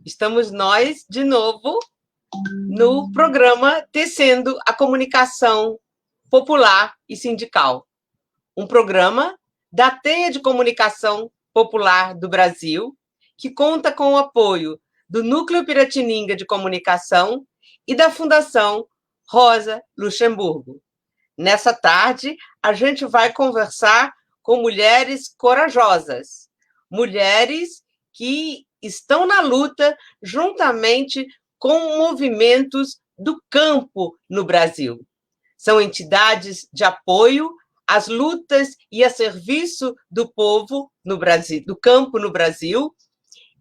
Estamos nós, de novo, no programa Tecendo a Comunicação Popular e Sindical. Um programa da Teia de Comunicação Popular do Brasil, que conta com o apoio do Núcleo Piratininga de Comunicação e da Fundação Rosa Luxemburgo. Nessa tarde, a gente vai conversar com mulheres corajosas, mulheres que estão na luta juntamente com movimentos do campo no Brasil. São entidades de apoio às lutas e a serviço do povo no Brasil, do campo no Brasil,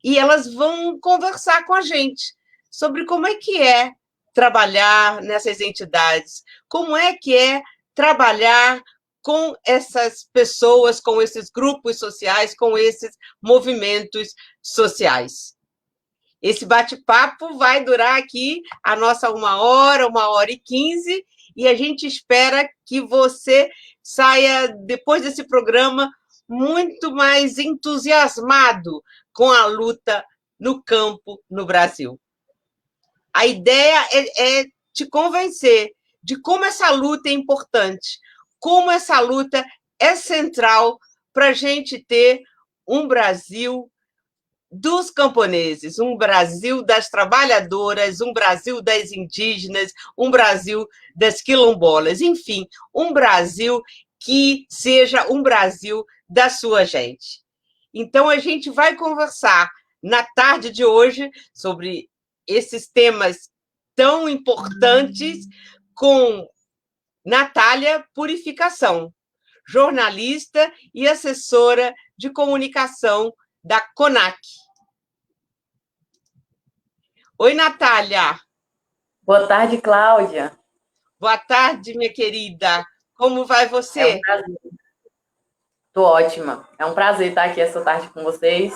e elas vão conversar com a gente sobre como é que é trabalhar nessas entidades, como é que é trabalhar com essas pessoas, com esses grupos sociais, com esses movimentos sociais. Esse bate-papo vai durar aqui a nossa 1h e 15, e a gente espera que você saia, depois desse programa, muito mais entusiasmado com a luta no campo no Brasil. A ideia é te convencer de como essa luta é importante, como essa luta é central para a gente ter um Brasil dos camponeses, um Brasil das trabalhadoras, um Brasil das indígenas, um Brasil das quilombolas, enfim, um Brasil que seja um Brasil da sua gente. Então, a gente vai conversar na tarde de hoje sobre esses temas tão importantes com Natália Purificação, jornalista e assessora de comunicação da CONAC. Oi, Natália. Boa tarde, Cláudia. Boa tarde, minha querida. Como vai você? É um prazer. Estou ótima. É um prazer estar aqui essa tarde com vocês,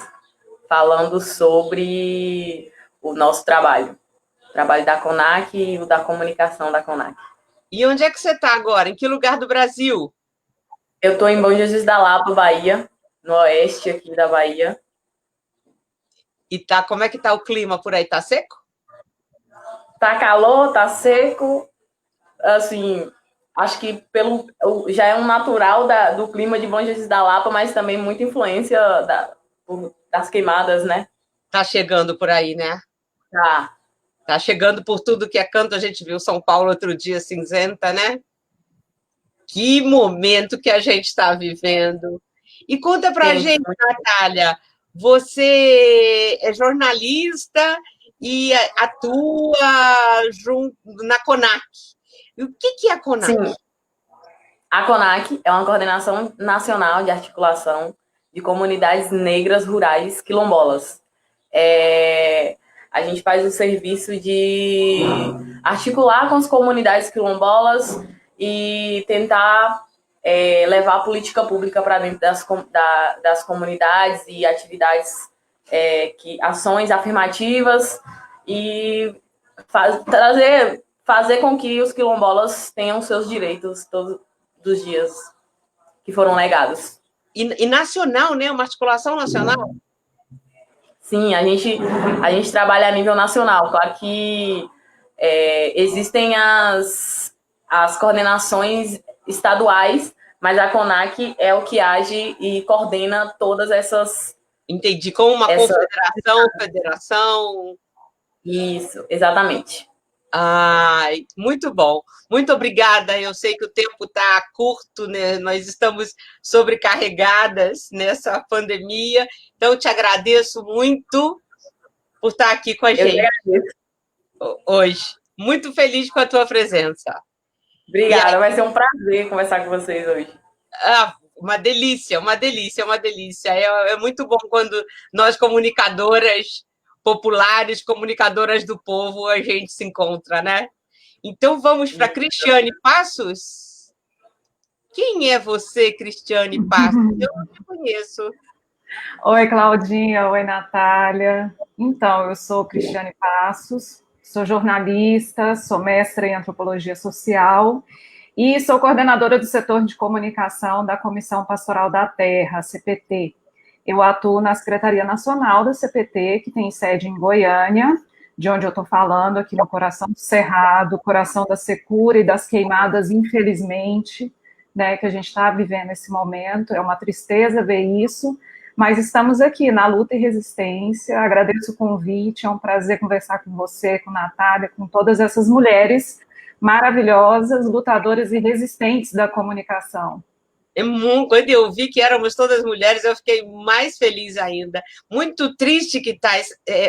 falando sobre o nosso trabalho. O trabalho da CONAC e o da comunicação da CONAC. E onde é que você está agora? Em que lugar do Brasil? Eu estou em Bom Jesus da Lapa, Bahia, no oeste aqui da Bahia. E como é que está o clima por aí? Está seco? Tá calor, tá seco. Assim, acho que já é um natural do clima de Bom Jesus da Lapa, mas também muita influência das queimadas, né? Tá chegando por aí, né? Tá. Tá chegando por tudo que é canto. A gente viu São Paulo outro dia cinzenta, né? Que momento que a gente está vivendo. E conta pra gente, Natália, você é jornalista e atua na CONAC. E o que é a CONAC? Sim. A CONAC é uma coordenação nacional de articulação de comunidades negras rurais quilombolas. A gente faz o serviço de articular com as comunidades quilombolas e tentar levar a política pública para dentro das comunidades e atividades, ações afirmativas e fazer com que os quilombolas tenham seus direitos todos dos dias que foram legados. E nacional, né? Uma articulação nacional? Sim, a gente trabalha a nível nacional. Claro que existem as coordenações estaduais, mas a CONAC é o que age e coordena todas essas... Entendi, como uma confederação, federação... Isso, exatamente. Ai, muito bom. Muito obrigada. Eu sei que o tempo está curto, né? Nós estamos sobrecarregadas nessa pandemia. Então, te agradeço muito por estar aqui com a gente hoje. Muito feliz com a tua presença. Obrigada, vai ser um prazer conversar com vocês hoje. Uma delícia, uma delícia, uma delícia. É muito bom quando nós, comunicadoras populares, comunicadoras do povo, a gente se encontra, né? Então, vamos para Cristiane Passos? Quem é você, Cristiane Passos? Eu não te conheço. Oi, Claudinha. Oi, Natália. Então, eu sou Cristiane Passos, sou jornalista, sou mestra em Antropologia Social e sou coordenadora do setor de comunicação da Comissão Pastoral da Terra, CPT, Eu atuo na Secretaria Nacional da CPT, que tem sede em Goiânia, de onde eu estou falando, aqui no coração do Cerrado, coração da secura e das queimadas, infelizmente, né, que a gente está vivendo nesse momento. É uma tristeza ver isso, mas estamos aqui na luta e resistência. Agradeço o convite, é um prazer conversar com você, com a Natália, com todas essas mulheres maravilhosas, lutadoras e resistentes da comunicação. Quando eu vi que éramos todas mulheres, eu fiquei mais feliz ainda. Muito triste que tá,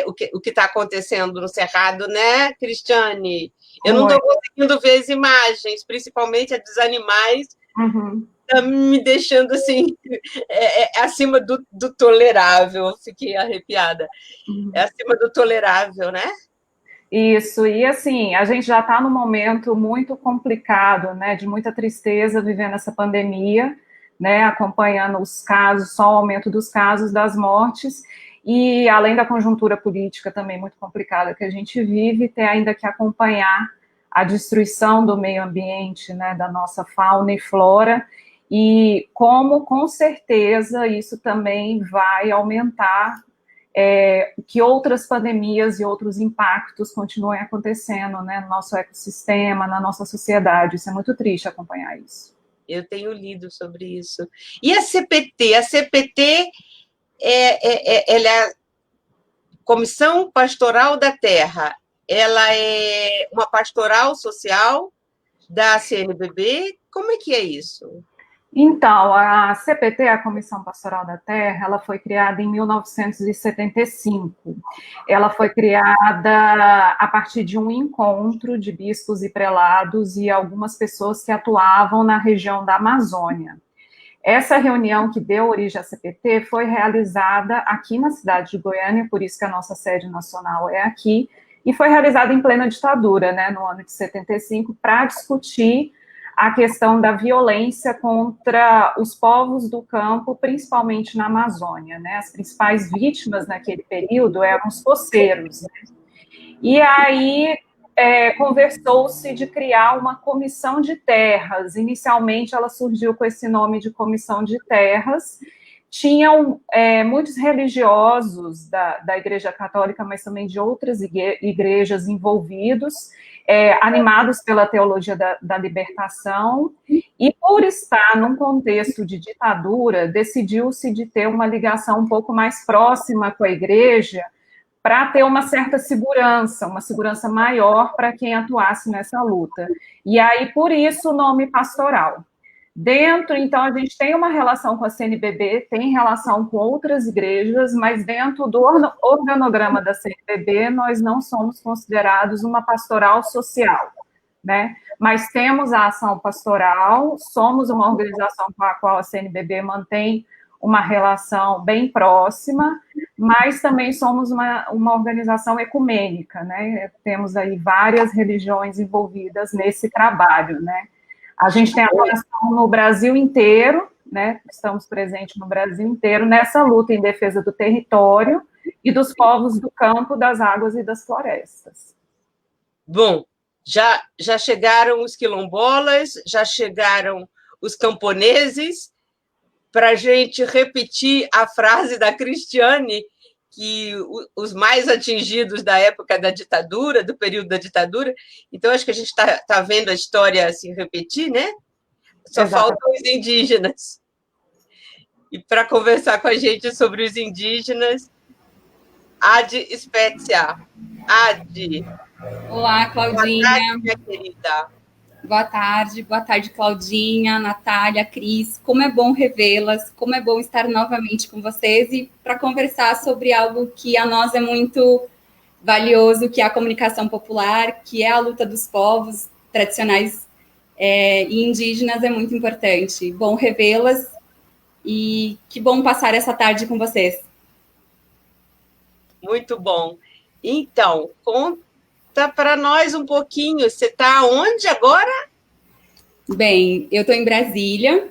o que está acontecendo no Cerrado, né, Cristiane? Eu não estou conseguindo ver as imagens, principalmente a dos animais, tá me deixando assim, acima do tolerável. Eu fiquei arrepiada. É acima do tolerável, né? Isso, e assim, a gente já está num momento muito complicado, né, de muita tristeza vivendo essa pandemia, né, acompanhando os casos, só o aumento dos casos, das mortes, e além da conjuntura política também muito complicada que a gente vive, tem ainda que acompanhar a destruição do meio ambiente, né, da nossa fauna e flora, e como, com certeza, isso também vai aumentar que outras pandemias e outros impactos continuem acontecendo, né, no nosso ecossistema, na nossa sociedade. Isso é muito triste acompanhar isso. Eu tenho lido sobre isso. E a CPT? A CPT ela é a Comissão Pastoral da Terra. Ela é uma pastoral social da CNBB? Como é que é isso? Então, a CPT, a Comissão Pastoral da Terra, ela foi criada em 1975. Ela foi criada a partir de um encontro de bispos e prelados e algumas pessoas que atuavam na região da Amazônia. Essa reunião que deu origem à CPT foi realizada aqui na cidade de Goiânia, por isso que a nossa sede nacional é aqui, e foi realizada em plena ditadura, né, no ano de 75, para discutir a questão da violência contra os povos do campo, principalmente na Amazônia, né? As principais vítimas naquele período eram os poceiros, né? E aí conversou-se de criar uma comissão de terras. Inicialmente ela surgiu com esse nome de comissão de terras. Tinham muitos religiosos da Igreja Católica, mas também de outras igrejas envolvidos, animados pela teologia da libertação, e por estar num contexto de ditadura, decidiu-se de ter uma ligação um pouco mais próxima com a igreja, para ter uma certa segurança, uma segurança maior para quem atuasse nessa luta. E aí, por isso, o nome pastoral. Dentro, então, a gente tem uma relação com a CNBB, tem relação com outras igrejas, mas dentro do organograma da CNBB, nós não somos considerados uma pastoral social, né? Mas temos a ação pastoral, somos uma organização com a qual a CNBB mantém uma relação bem próxima, mas também somos uma organização ecumênica, né? Temos aí várias religiões envolvidas nesse trabalho, né? A gente tem atuação no Brasil inteiro, né? Estamos presentes no Brasil inteiro nessa luta em defesa do território e dos povos do campo, das águas e das florestas. Bom, já chegaram os quilombolas, já chegaram os camponeses. Para a gente repetir a frase da Cristiane, que os mais atingidos da época da ditadura, do período da ditadura, então acho que a gente está vendo a história se repetir, né? Só faltam os indígenas. E para conversar com a gente sobre os indígenas, Adi Spezia. Adi. Olá, Claudinha. Boa tarde, minha querida. Boa tarde, Claudinha, Natália, Cris. Como é bom revê-las, como é bom estar novamente com vocês e para conversar sobre algo que a nós é muito valioso, que é a comunicação popular, que é a luta dos povos tradicionais e indígenas, é muito importante. Bom revê-las e que bom passar essa tarde com vocês. Muito bom. Então, conta para nós um pouquinho. Você está onde agora? Bem, eu estou em Brasília,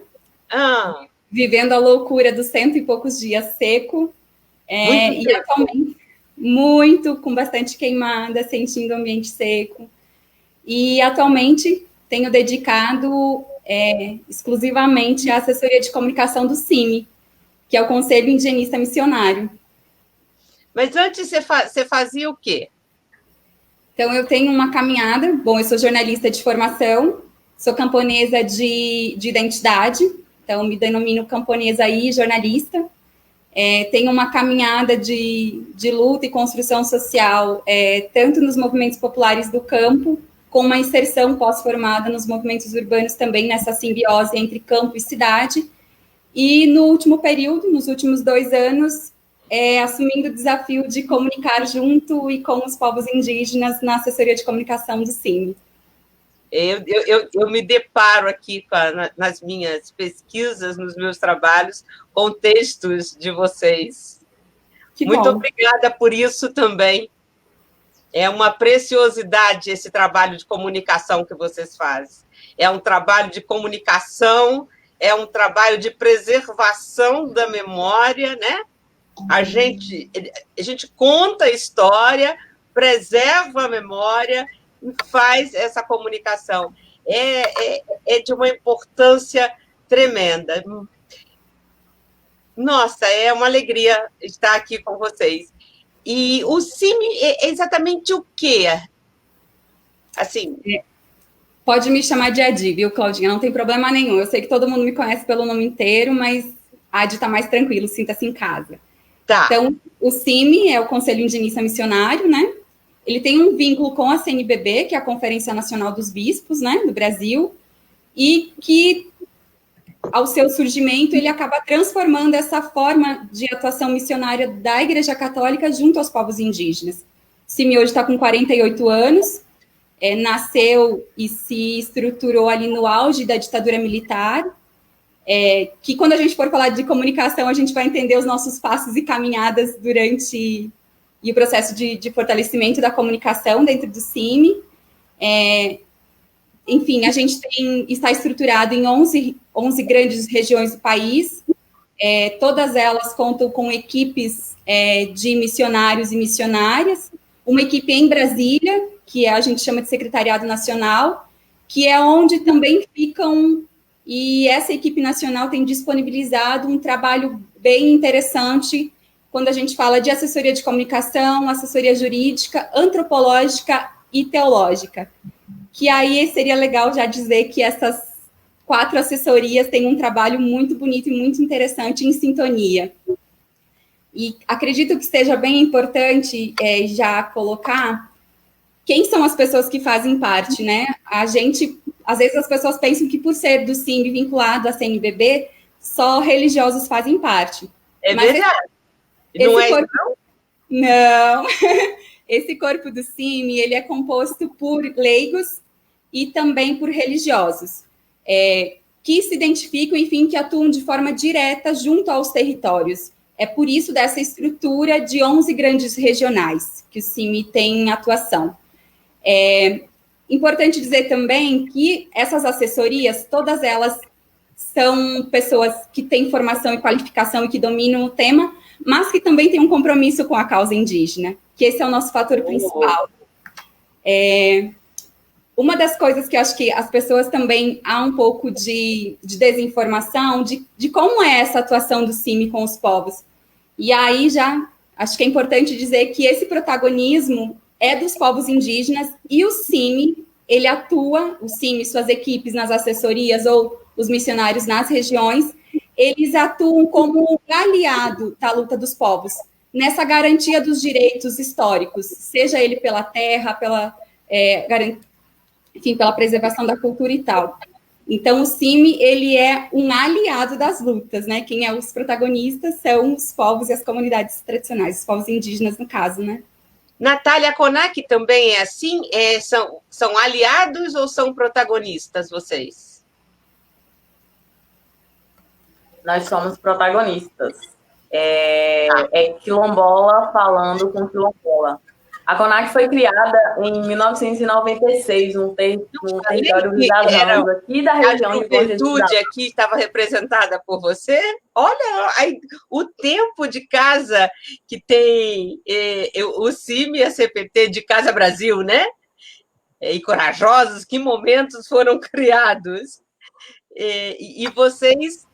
vivendo a loucura dos 100 e poucos dias seco, e atualmente com bastante queimada, sentindo o ambiente seco. E atualmente tenho dedicado exclusivamente à assessoria de comunicação do CIMI, que é o Conselho Indigenista Missionário. Mas antes você fazia o quê? Então, eu tenho uma caminhada. Bom, eu sou jornalista de formação, sou camponesa de identidade, então me denomino camponesa e jornalista. Tenho uma caminhada de luta e construção social, tanto nos movimentos populares do campo, com uma inserção pós-formada nos movimentos urbanos também, nessa simbiose entre campo e cidade. E no último período, nos últimos 2 anos, assumindo o desafio de comunicar junto e com os povos indígenas na assessoria de comunicação do CIMI. Eu me deparo aqui nas minhas pesquisas, nos meus trabalhos, com textos de vocês. Muito obrigada por isso também. É uma preciosidade esse trabalho de comunicação que vocês fazem. É um trabalho de comunicação, é um trabalho de preservação da memória, né? A gente conta a história, preserva a memória e faz essa comunicação. É de uma importância tremenda. Nossa, é uma alegria estar aqui com vocês. E o CIMI é exatamente o quê? Assim... Pode me chamar de Adi, viu, Claudinha? Não tem problema nenhum. Eu sei que todo mundo me conhece pelo nome inteiro, mas Adi está mais tranquilo, sinta-se em casa. Tá. Então, o CIMI é o Conselho Indigenista Missionário, né? Ele tem um vínculo com a CNBB, que é a Conferência Nacional dos Bispos, né, do Brasil, e que, ao seu surgimento, ele acaba transformando essa forma de atuação missionária da Igreja Católica junto aos povos indígenas. O CIMI hoje está com 48 anos, nasceu e se estruturou ali no auge da ditadura militar, que quando a gente for falar de comunicação, a gente vai entender os nossos passos e caminhadas durante o processo de fortalecimento da comunicação dentro do CIMI. Enfim, a gente está estruturado em 11 grandes regiões do país, todas elas contam com equipes de missionários e missionárias, uma equipe em Brasília, que a gente chama de Secretariado Nacional, que é onde também ficam, e essa equipe nacional tem disponibilizado um trabalho bem interessante quando a gente fala de assessoria de comunicação, assessoria jurídica, antropológica e teológica. Que aí seria legal já dizer que essas 4 assessorias têm um trabalho muito bonito e muito interessante em sintonia. E acredito que seja bem importante já colocar quem são as pessoas que fazem parte, né? Às vezes as pessoas pensam que por ser do CIMI vinculado à CNBB, só religiosos fazem parte. É verdade. Não é isso, não? Não. Esse corpo do CIMI, ele é composto por leigos e também por religiosos, que se identificam, enfim, que atuam de forma direta junto aos territórios. É por isso dessa estrutura de 11 grandes regionais que o CIMI tem atuação. Importante dizer também que essas assessorias, todas elas são pessoas que têm formação e qualificação e que dominam o tema, mas que também têm um compromisso com a causa indígena, que esse é o nosso fator principal. Uma das coisas que eu acho que as pessoas também há um pouco de desinformação de como é essa atuação do CIMI com os povos. E aí já acho que é importante dizer que esse protagonismo é dos povos indígenas e o CIMI, ele atua, o CIMI, suas equipes nas assessorias ou os missionários nas regiões, eles atuam como aliado da luta dos povos, nessa garantia dos direitos históricos, seja ele pela terra, pela preservação da cultura e tal. Então, o CIMI, ele é um aliado das lutas, né? Quem é os protagonistas são os povos e as comunidades tradicionais, os povos indígenas, no caso, né? Natália, a CONAC também é assim? São aliados ou são protagonistas, vocês? Nós somos protagonistas. É quilombola falando com quilombola. A CONAC foi criada em 1996, um território visajoso aqui da região de Bom Jesus. A juventude aqui estava representada por você? Olha, o tempo de casa que tem o CIMI e a CPT de Casa Brasil, né? E corajosos, que momentos foram criados. E vocês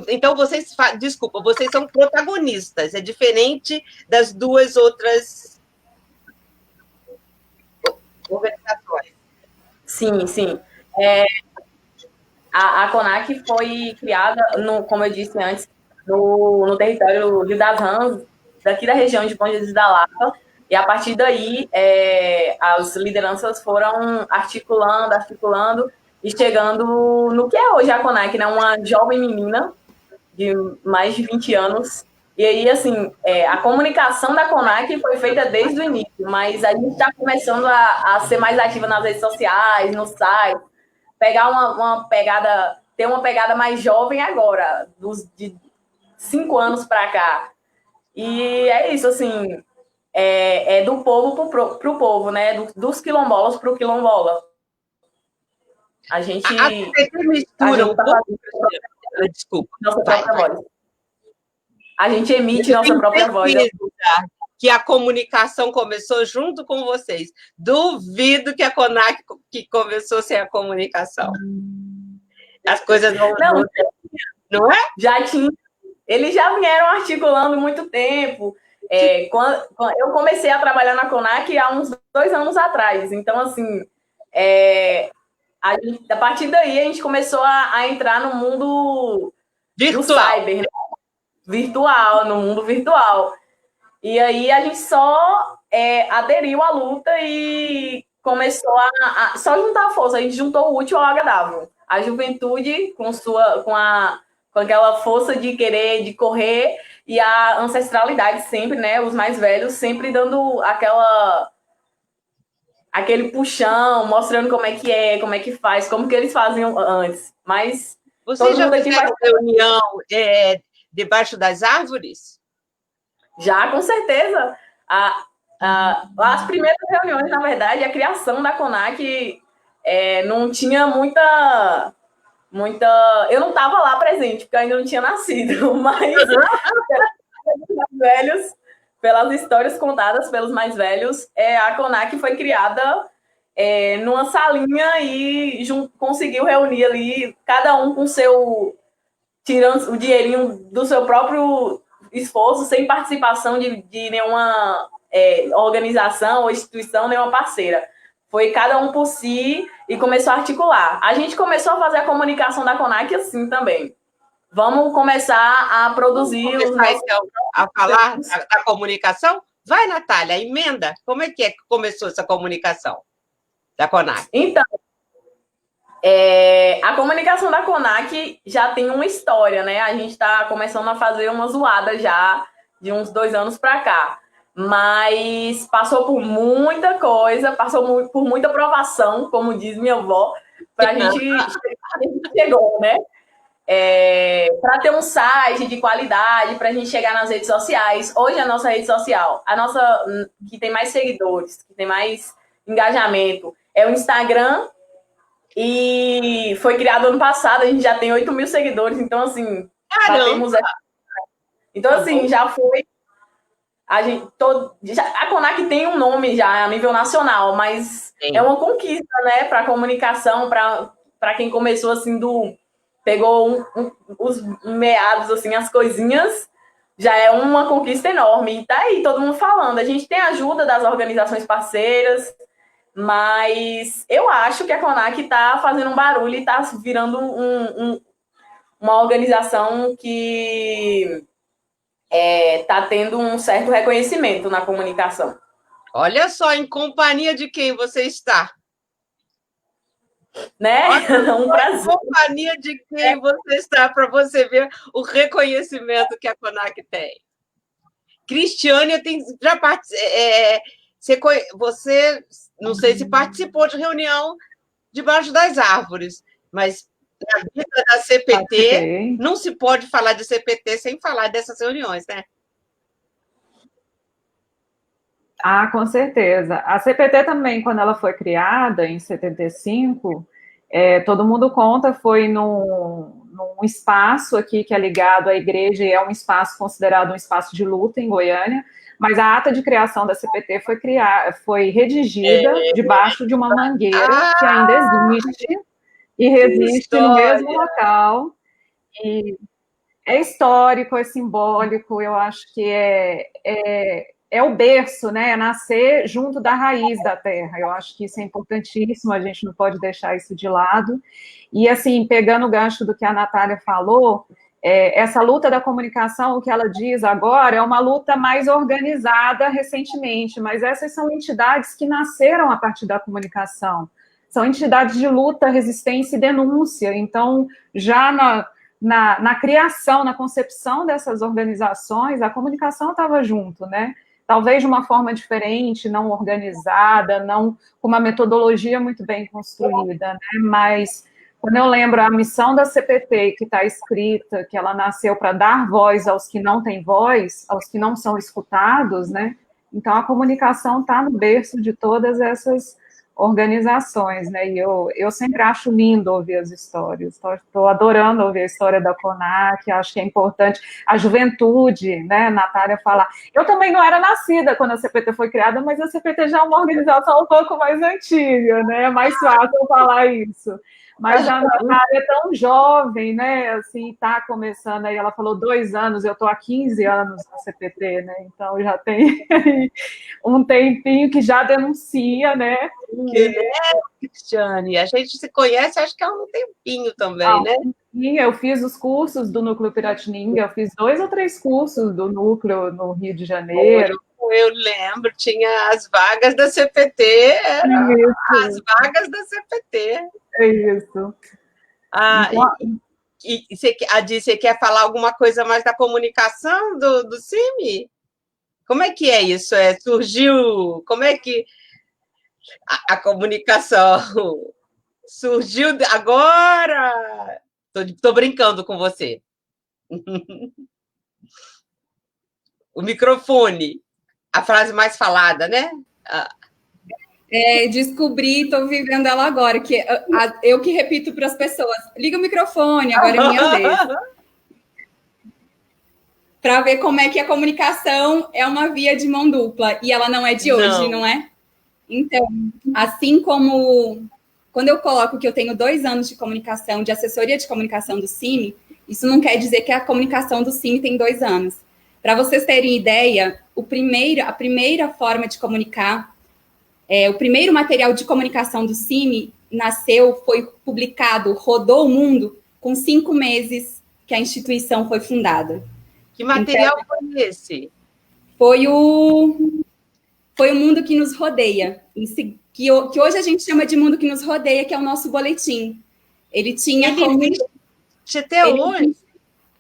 Então vocês, desculpa, vocês são protagonistas, é diferente das duas outras organizações. Sim, sim. A CONAC foi criada, como eu disse antes, no território Rio das Rãs, daqui da região de Bom Jesus da Lapa, e a partir daí as lideranças foram articulando e chegando no que é hoje a CONAC, né? Uma jovem menina de mais de 20 anos. E aí, assim, a comunicação da CONAC foi feita desde o início, mas a gente está começando a ser mais ativa nas redes sociais, no site, pegar uma pegada, ter uma pegada mais jovem agora, de 5 anos para cá. E é isso, assim, do povo para o povo, né? Dos quilombolas para o quilombola. A gente mistura um pouco. Desculpa. Nossa própria voz. A gente emite nossa própria voz. Que a comunicação começou junto com vocês. Duvido que a CONAC que começou sem a comunicação. As coisas não é? Já tinha. Eles já vieram articulando muito tempo. Quando eu comecei a trabalhar na CONAC há uns 2 anos atrás. Então, assim, a partir daí a gente começou a entrar no mundo virtual. Do cyber, né? Virtual, no mundo virtual. E aí a gente só aderiu à luta e começou a só juntar força. A gente juntou o útil ao agradável. A juventude com aquela força de querer, de correr, e a ancestralidade sempre, né? Os mais velhos sempre dando aquele puxão, mostrando como é que faz, como que eles faziam antes. Mas você já fizeram reunião debaixo das árvores? Já, com certeza. As primeiras reuniões, na verdade, a criação da CONAC não tinha muita... Eu não estava lá presente, porque eu ainda não tinha nascido, mas pelas histórias contadas pelos mais velhos, a CONAC foi criada numa salinha e conseguiu reunir ali, cada um com tirando o dinheirinho do seu próprio esforço, sem participação de nenhuma organização ou instituição, nenhuma parceira. Foi cada um por si e começou a articular. A gente começou a fazer a comunicação da CONAC assim também. Vamos começar a produzir... Então, a falar da comunicação? Vai, Natália, emenda. Como é que começou essa comunicação da CONAC? Então, a comunicação da CONAC já tem uma história, né? A gente está começando a fazer uma zoada já de uns 2 anos para cá. Mas passou por muita coisa, passou por muita provação, como diz minha avó, para a gente chegou, né? Para ter um site de qualidade, para a gente chegar nas redes sociais. Hoje a nossa rede social, que tem mais seguidores, que tem mais engajamento, é o Instagram, e foi criado ano passado, a gente já tem 8 mil seguidores, então assim, então assim, já foi. A CONAC tem um nome já a nível nacional, mas sim, é uma conquista, né, para a comunicação, para quem começou assim pegou os meados, assim, as coisinhas, já é uma conquista enorme. E tá aí todo mundo falando. A gente tem a ajuda das organizações parceiras, mas eu acho que a CONAC está fazendo um barulho e está virando uma organização que está tendo um certo reconhecimento na comunicação. Olha só, em companhia de quem você está? Né? Um prazer. Em companhia de quem você está, para você ver o reconhecimento que a CONAC tem. Cristiane, já você, não sei se participou de reunião debaixo das árvores, mas na vida da CPT, não se pode falar de CPT sem falar dessas reuniões, né? Com certeza. A CPT também, quando ela foi criada, em 75, todo mundo conta, foi num espaço aqui que é ligado à igreja e é um espaço considerado um espaço de luta em Goiânia, mas a ata de criação da CPT foi redigida debaixo de uma mangueira que ainda existe e resiste no mesmo local. é histórico, é simbólico, eu acho que é o berço, né? É nascer junto da raiz da terra. Eu acho que isso é importantíssimo, a gente não pode deixar isso de lado. E, assim, pegando o gancho do que a Natália falou, essa luta da comunicação, o que ela diz agora, é uma luta mais organizada recentemente, mas essas são entidades que nasceram a partir da comunicação. São entidades de luta, resistência e denúncia. Então, já na criação, na concepção dessas organizações, a comunicação estava junto, né? Talvez de uma forma diferente, não organizada, não com uma metodologia muito bem construída, né? Mas quando eu lembro a missão da CPT, que está escrita, que ela nasceu para dar voz aos que não têm voz, aos que não são escutados, né? Então, a comunicação está no berço de todas essas organizações, né? E eu sempre acho lindo ouvir as histórias. Estou adorando ouvir a história da CONAC, acho que é importante. A juventude, né? Natália falar. Eu também não era nascida quando a CPT foi criada, mas a CPT já é uma organização um pouco mais antiga, né? É mais fácil falar isso. Mas a Natália é tão jovem, né? Assim, está começando aí, ela falou 2 anos, eu estou há 15 anos na CPT, né? Então já tem um tempinho que já denuncia, né? Cristiane, a gente se conhece, acho que há um tempinho também, né? Eu fiz os cursos do Núcleo Piratininga, eu fiz 2 ou 3 cursos do Núcleo no Rio de Janeiro. Eu lembro, tinha as vagas da CPT, as vagas da CPT. É isso. Então, você quer falar alguma coisa mais da comunicação do CIMI? Como é que é isso? Surgiu, como é que a comunicação surgiu agora? Estou brincando com você. O microfone, a frase mais falada, né? Descobri, estou vivendo ela agora, que eu que repito para as pessoas, liga o microfone, agora é minha vez. Para ver como é que a comunicação é uma via de mão dupla, e ela não é de hoje, não é? Então, assim como quando eu coloco que eu tenho 2 anos de comunicação, de assessoria de comunicação do CIMI, isso não quer dizer que a comunicação do CIMI tem 2 anos. Para vocês terem ideia, a primeira forma de comunicar, o primeiro material de comunicação do CIMI foi publicado, rodou o mundo, com 5 meses que a instituição foi fundada. Que material foi esse? Foi o Mundo que Nos Rodeia, que hoje a gente chama de Mundo que Nos Rodeia, que é o nosso boletim. Ele tinha até hoje.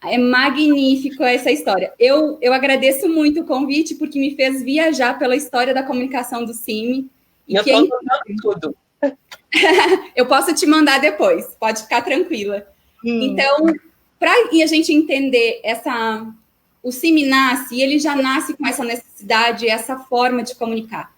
É magnífico essa história. Eu agradeço muito o convite, porque me fez viajar pela história da comunicação do CIMI. Eu estou anotando tudo. Eu posso te mandar depois, pode ficar tranquila. Então, para a gente entender o CIMI nasce, e ele já nasce com essa necessidade, essa forma de comunicar.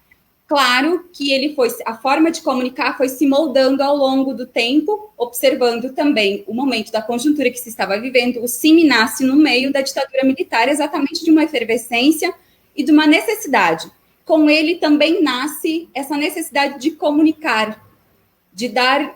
Claro que a forma de comunicar foi se moldando ao longo do tempo, observando também o momento da conjuntura que se estava vivendo. O CIMI nasce no meio da ditadura militar, exatamente de uma efervescência e de uma necessidade. Com ele também nasce essa necessidade de comunicar, de dar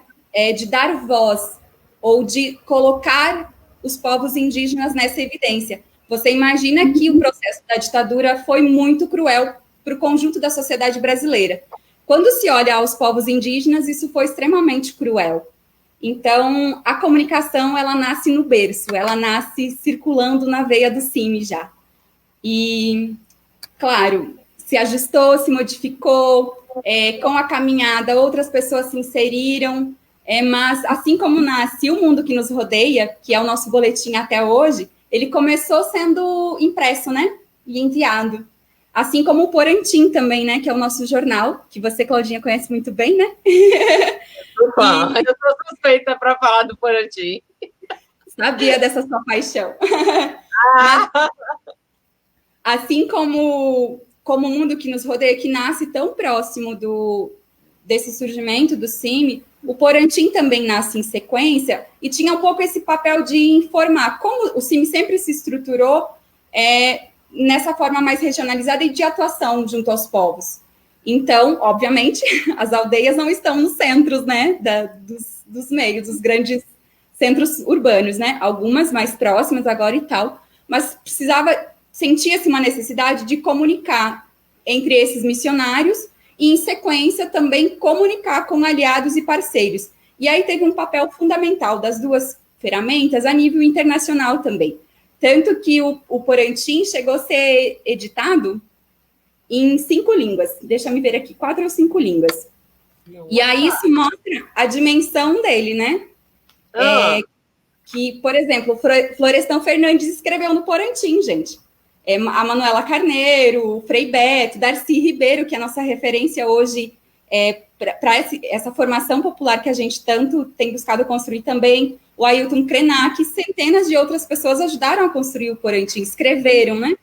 voz, ou de colocar os povos indígenas nessa evidência. Você imagina que o processo da ditadura foi muito cruel para o conjunto da sociedade brasileira. Quando se olha aos povos indígenas, isso foi extremamente cruel. Então, a comunicação, ela nasce no berço, ela nasce circulando na veia do CIMI já. E, claro, se ajustou, se modificou, com a caminhada, outras pessoas se inseriram, mas assim como nasce O Mundo que Nos Rodeia, que é o nosso boletim até hoje, ele começou sendo impresso, né, e enviado. Assim como o Porantim também, né, que é o nosso jornal, que você, Claudinha, conhece muito bem, né? Eu sou suspeita para falar do Porantim. Sabia dessa sua paixão. Mas, assim como o Mundo que Nos Rodeia, que nasce tão próximo desse surgimento do CIMI, o Porantim também nasce em sequência e tinha um pouco esse papel de informar. Como o CIMI sempre se estruturou nessa forma mais regionalizada e de atuação junto aos povos. Então, obviamente, as aldeias não estão nos centros, né, dos meios, dos grandes centros urbanos, né? Algumas mais próximas agora e tal, mas sentia-se uma necessidade de comunicar entre esses missionários e, em sequência, também comunicar com aliados e parceiros. E aí teve um papel fundamental das duas ferramentas a nível internacional também. Tanto que o Porantim chegou a ser editado em 5 línguas. Deixa eu ver aqui, 4 ou 5 línguas. E aí isso mostra a dimensão dele, né? Que, por exemplo, Florestan Fernandes escreveu no Porantim, gente. A Manuela Carneiro, o Frei Beto, Darcy Ribeiro, que é a nossa referência hoje para essa formação popular que a gente tanto tem buscado construir também, o Ailton Krenak, centenas de outras pessoas ajudaram a construir o Porantim, escreveram, né?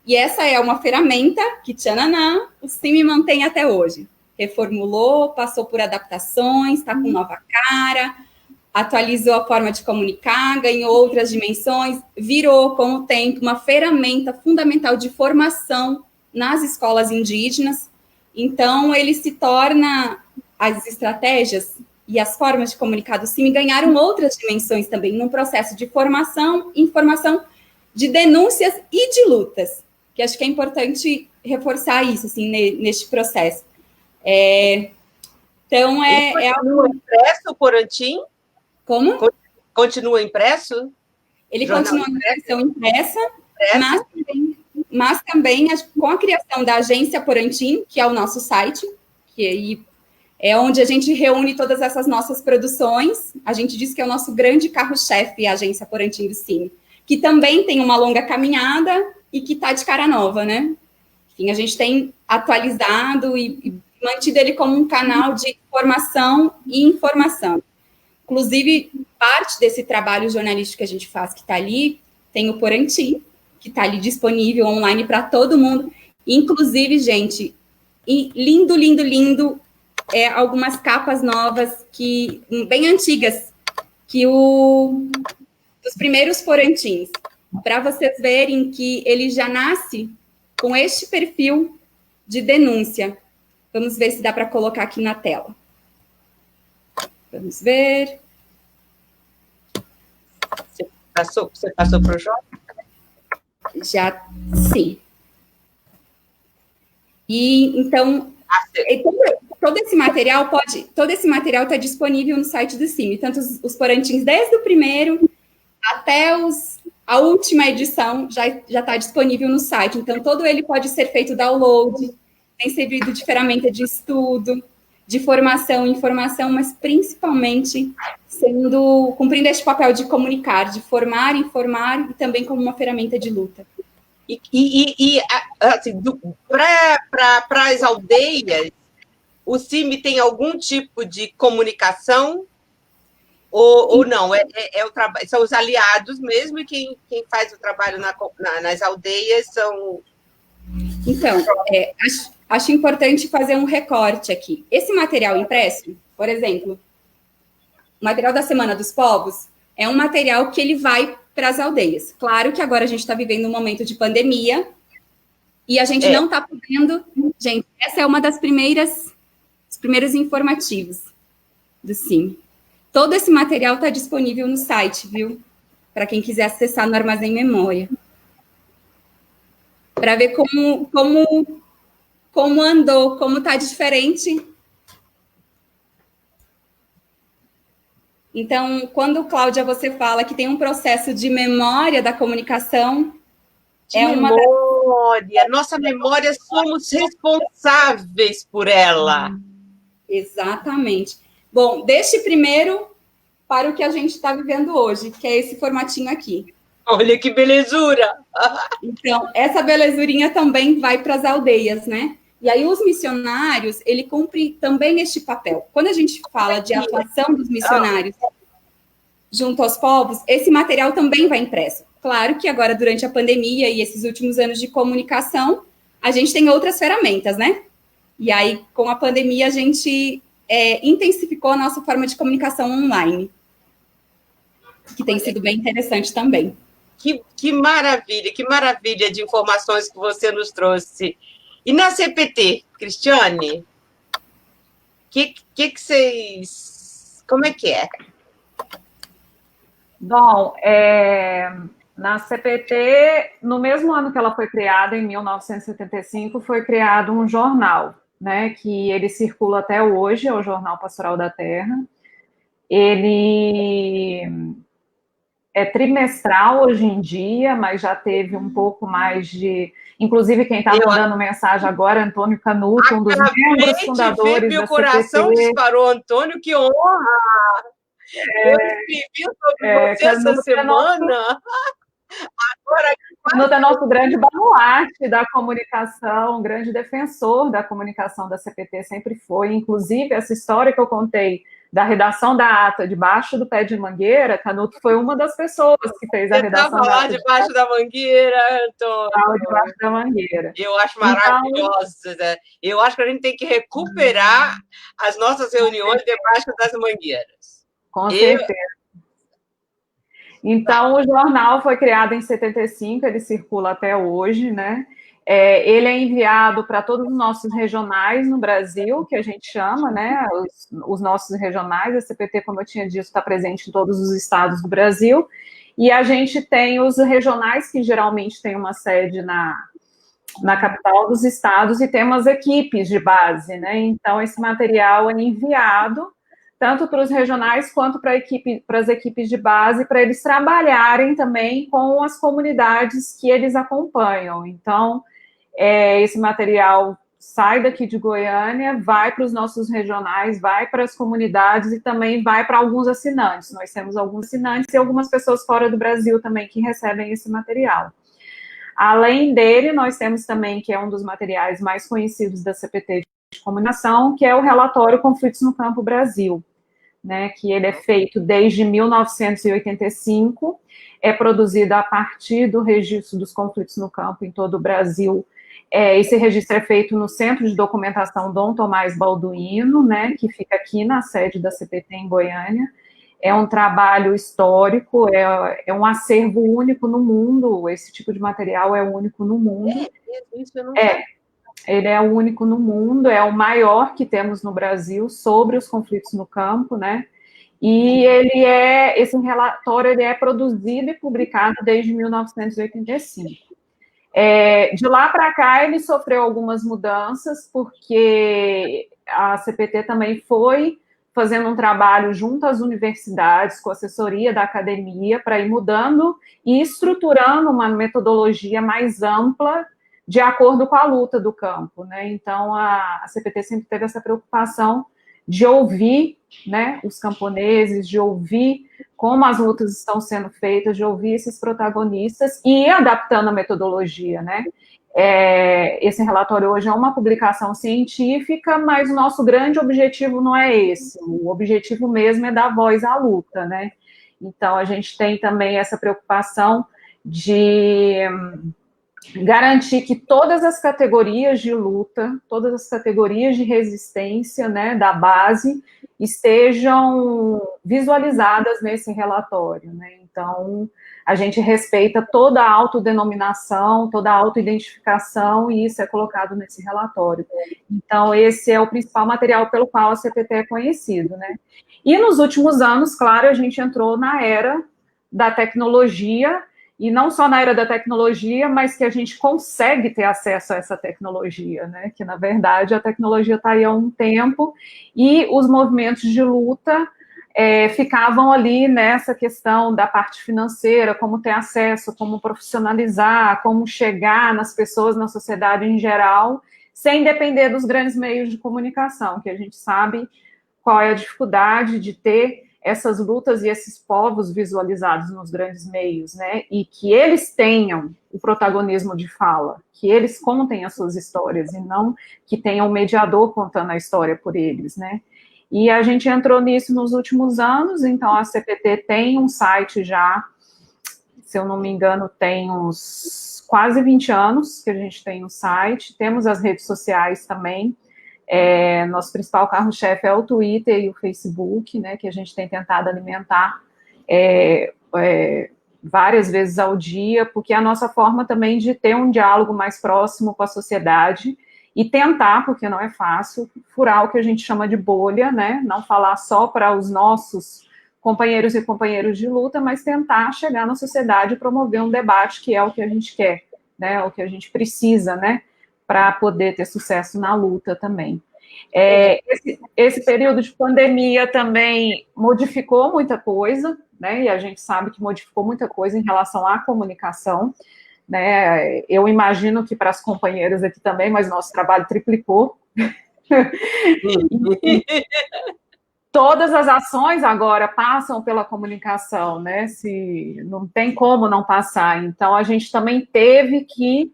E essa é uma ferramenta que, tchananã, o CIMI mantém até hoje. Reformulou, passou por adaptações, está com nova cara, atualizou a forma de comunicar, ganhou outras dimensões, virou, com o tempo, uma ferramenta fundamental de formação nas escolas indígenas. Então, ele se torna, as estratégias e as formas de comunicar do CIMI ganharam outras dimensões também, num processo de formação, informação, de denúncias e de lutas, que acho que é importante reforçar isso, assim, neste processo. Então, continua impresso o Porantim? Como? Continua impresso? Ele continua na versão impressa, mas também com a criação da Agência Porantim, que é o nosso site, que aí é onde a gente reúne todas essas nossas produções. A gente diz que é o nosso grande carro-chefe, a Agência Porantim do CIMI, que também tem uma longa caminhada e que está de cara nova, né? Enfim, a gente tem atualizado e mantido ele como um canal de formação e informação. Inclusive, parte desse trabalho jornalístico que a gente faz, que está ali, tem o Porantim, que está ali disponível online para todo mundo. Inclusive, gente, lindo, lindo, lindo, algumas capas novas, bem antigas, dos primeiros Porantins, para vocês verem que ele já nasce com este perfil de denúncia. Vamos ver se dá para colocar aqui na tela. Vamos ver. Você passou para o Jó? Já, sim. E, então, todo esse material está disponível no site do CIMI, tanto os Porantins, desde o primeiro até a última edição, já está disponível no site. Então, todo ele pode ser feito download, tem servido de ferramenta de estudo, de formação e informação, mas principalmente cumprindo este papel de comunicar, de formar, informar e também como uma ferramenta de luta. Assim, para as aldeias, o CIMI tem algum tipo de comunicação ou não? São os aliados mesmo, e quem faz o trabalho nas aldeias são... Então, acho importante fazer um recorte aqui. Esse material impresso, por exemplo, o material da Semana dos Povos, é um material que ele vai para as aldeias. Claro que agora a gente está vivendo um momento de pandemia e a gente não está podendo... Gente, essa é uma dos primeiros informativos do CIMI. Todo esse material está disponível no site, viu? Para quem quiser acessar no Armazém Memória. Para ver como andou, como está diferente. Então, quando, Cláudia, você fala que tem um processo de memória da comunicação... Nossa memória, somos responsáveis por ela. Exatamente. Bom, deixe primeiro para o que a gente está vivendo hoje, que é esse formatinho aqui. Olha que belezura! Então, essa belezurinha também vai para as aldeias, né? E aí os missionários, ele cumpre também este papel. Quando a gente fala de atuação dos missionários junto aos povos, esse material também vai impresso. Claro que agora, durante a pandemia e esses últimos anos de comunicação, a gente tem outras ferramentas, né? E aí, com a pandemia, a gente intensificou a nossa forma de comunicação online, que tem sido bem interessante também. Que maravilha de informações que você nos trouxe. E na CPT, Cristiane, que vocês... Como é que é? Bom, na CPT, no mesmo ano que ela foi criada, em 1975, foi criado um jornal, né, que ele circula até hoje, é o Jornal Pastoral da Terra. Ele é trimestral hoje em dia, mas já teve um pouco mais de... Inclusive, quem está mandando mensagem agora, Antônio Canuto, um dos membros fundadores meu da coração CPT. disparou, Antônio, que honra! Eu escrevi sobre você essa semana. Canuto é nosso grande baluarte da comunicação, um grande defensor da comunicação da CPT, sempre foi. Inclusive, essa história que eu contei da redação da ata debaixo do pé de mangueira, Canuto foi uma das pessoas que fez a redação da ata. Debaixo da mangueira, Antônio. Debaixo da mangueira. Eu acho maravilhosa. Então, eu acho que a gente tem que recuperar as nossas reuniões debaixo das mangueiras. Com certeza. Então, o jornal foi criado em 75, ele circula até hoje, né? Ele é enviado para todos os nossos regionais no Brasil, que a gente chama, né? Os nossos regionais, a CPT, como eu tinha dito, está presente em todos os estados do Brasil. E a gente tem os regionais, que geralmente têm uma sede na capital dos estados, e temos equipes de base, né? Então, esse material é enviado tanto para os regionais quanto para as equipes de base, para eles trabalharem também com as comunidades que eles acompanham. Então, esse material sai daqui de Goiânia, vai para os nossos regionais, vai para as comunidades e também vai para alguns assinantes. Nós temos alguns assinantes e algumas pessoas fora do Brasil também que recebem esse material. Além dele, nós temos também, que é um dos materiais mais conhecidos da CPT de comunicação, que é o relatório Conflitos no Campo Brasil, né, que ele é feito desde 1985, é produzido a partir do registro dos conflitos no campo em todo o Brasil. Esse registro é feito no Centro de Documentação Dom Tomás Balduino, né, que fica aqui na sede da CPT em Goiânia. É um trabalho histórico, é um acervo único no mundo, esse tipo de material é único no mundo. Isso eu não sei. Ele é o único no mundo, é o maior que temos no Brasil sobre os conflitos no campo, né? E esse relatório ele é produzido e publicado desde 1985. De lá para cá, ele sofreu algumas mudanças, porque a CPT também foi fazendo um trabalho junto às universidades, com assessoria da academia, para ir mudando e estruturando uma metodologia mais ampla, de acordo com a luta do campo, né? Então, a CPT sempre teve essa preocupação de ouvir, né, os camponeses, de ouvir como as lutas estão sendo feitas, de ouvir esses protagonistas e ir adaptando a metodologia, né? Esse relatório hoje é uma publicação científica, mas o nosso grande objetivo não é esse. O objetivo mesmo é dar voz à luta, né? Então, a gente tem também essa preocupação de garantir que todas as categorias de luta, todas as categorias de resistência, né, da base, estejam visualizadas nesse relatório, né? Então, a gente respeita toda a autodenominação, toda a autoidentificação, e isso é colocado nesse relatório. Então, esse é o principal material pelo qual a CPT é conhecido, né? E nos últimos anos, claro, a gente entrou na era da tecnologia, e não só na era da tecnologia, mas que a gente consegue ter acesso a essa tecnologia, né? Que, na verdade, a tecnologia está aí há um tempo, e os movimentos de luta ficavam ali nessa questão da parte financeira, como ter acesso, como profissionalizar, como chegar nas pessoas, na sociedade em geral, sem depender dos grandes meios de comunicação, que a gente sabe qual é a dificuldade de ter essas lutas e esses povos visualizados nos grandes meios, né, e que eles tenham o protagonismo de fala, que eles contem as suas histórias, e não que tenha um mediador contando a história por eles, né. E a gente entrou nisso nos últimos anos, então a CPT tem um site já, se eu não me engano, tem uns quase 20 anos que a gente tem um site, temos as redes sociais também. Nosso principal carro-chefe é o Twitter e o Facebook, né, que a gente tem tentado alimentar várias vezes ao dia, porque é a nossa forma também de ter um diálogo mais próximo com a sociedade e tentar, porque não é fácil, furar o que a gente chama de bolha, né, não falar só para os nossos companheiros e companheiras de luta, mas tentar chegar na sociedade e promover um debate que é o que a gente quer, né, o que a gente precisa, né, para poder ter sucesso na luta também. Esse período de pandemia também modificou muita coisa, né, e a gente sabe que modificou muita coisa em relação à comunicação, né, eu imagino que para as companheiras aqui também, mas nosso trabalho triplicou. Todas as ações agora passam pela comunicação, né, não tem como não passar, então a gente também teve que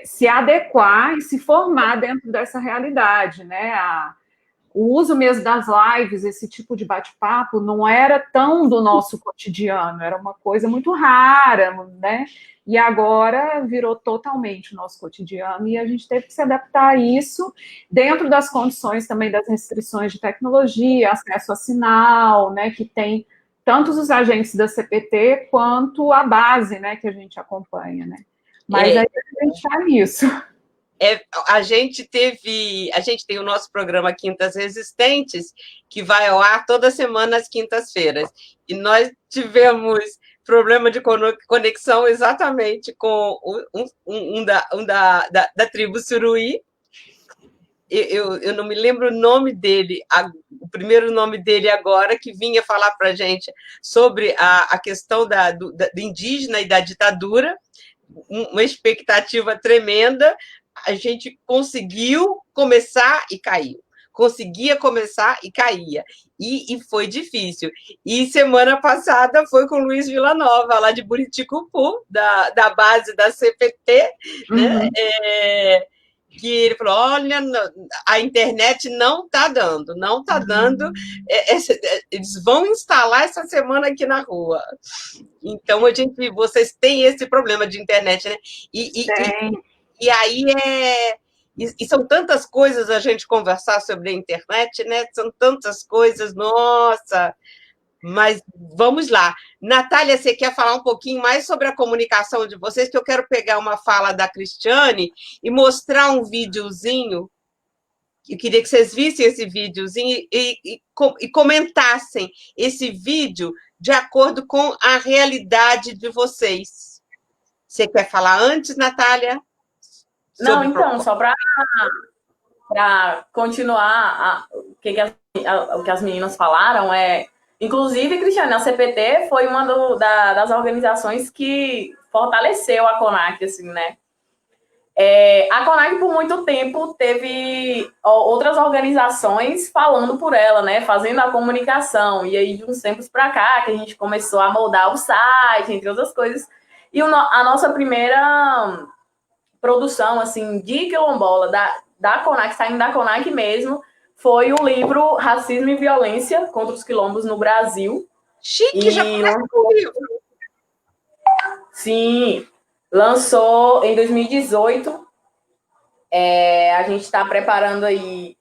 se adequar e se formar dentro dessa realidade, né? O uso mesmo das lives, esse tipo de bate-papo, não era tão do nosso cotidiano, era uma coisa muito rara, né? E agora virou totalmente o nosso cotidiano e a gente teve que se adaptar a isso dentro das condições também das restrições de tecnologia, acesso a sinal, né? Que tem tantos os agentes da CPT quanto a base, né? Que a gente acompanha, né? Mas aí a gente está nisso. A gente tem o nosso programa Quintas Resistentes, que vai ao ar toda semana às quintas-feiras. E nós tivemos problema de conexão exatamente com da tribo Suruí. Eu não me lembro o nome dele, o primeiro nome dele agora, que vinha falar para a gente sobre a questão do indígena e da ditadura, uma expectativa tremenda, a gente conseguiu começar e caiu. Conseguia começar e caía. E foi difícil. E semana passada foi com o Luiz Villanova, lá de Buriticupu, da base da CPT, né? Que ele falou, olha, a internet não está dando, eles vão instalar essa semana aqui na rua. Então, vocês têm esse problema de internet, né? E aí e são tantas coisas a gente conversar sobre a internet, né? São tantas coisas, nossa! Mas vamos lá. Natália, você quer falar um pouquinho mais sobre a comunicação de vocês? Que eu quero pegar uma fala da Cristiane e mostrar um videozinho. Eu queria que vocês vissem esse videozinho e comentassem esse vídeo de acordo com a realidade de vocês. Você quer falar antes, Natália? Não, então, só para continuar o que as meninas falaram, inclusive, Cristiane, a CPT foi uma das organizações que fortaleceu a CONAC, assim, né? A CONAC, por muito tempo, teve outras organizações falando por ela, né? Fazendo a comunicação. E aí, de uns tempos para cá, que a gente começou a moldar o site, entre outras coisas. E a nossa primeira produção, assim, de quilombola da CONAC, saindo da CONAC mesmo, foi o livro Racismo e Violência contra os Quilombos no Brasil. Chique, já lançou o livro. Sim, lançou em 2018. A gente está preparando aí.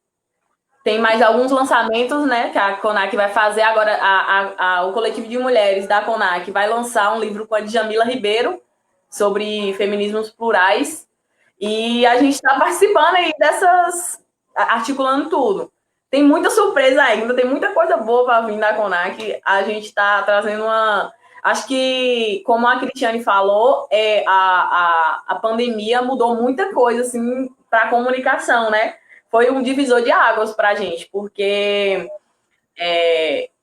Tem mais alguns lançamentos, né? Que a CONAC vai fazer agora. O coletivo de mulheres da CONAC vai lançar um livro com a Djamila Ribeiro sobre feminismos plurais. E a gente está participando aí articulando tudo. Tem muita surpresa ainda, tem muita coisa boa para vir da CONAC. A gente está trazendo Acho que, como a Cristiane falou, a pandemia mudou muita coisa assim, para a comunicação, né? Foi um divisor de águas para a gente, porque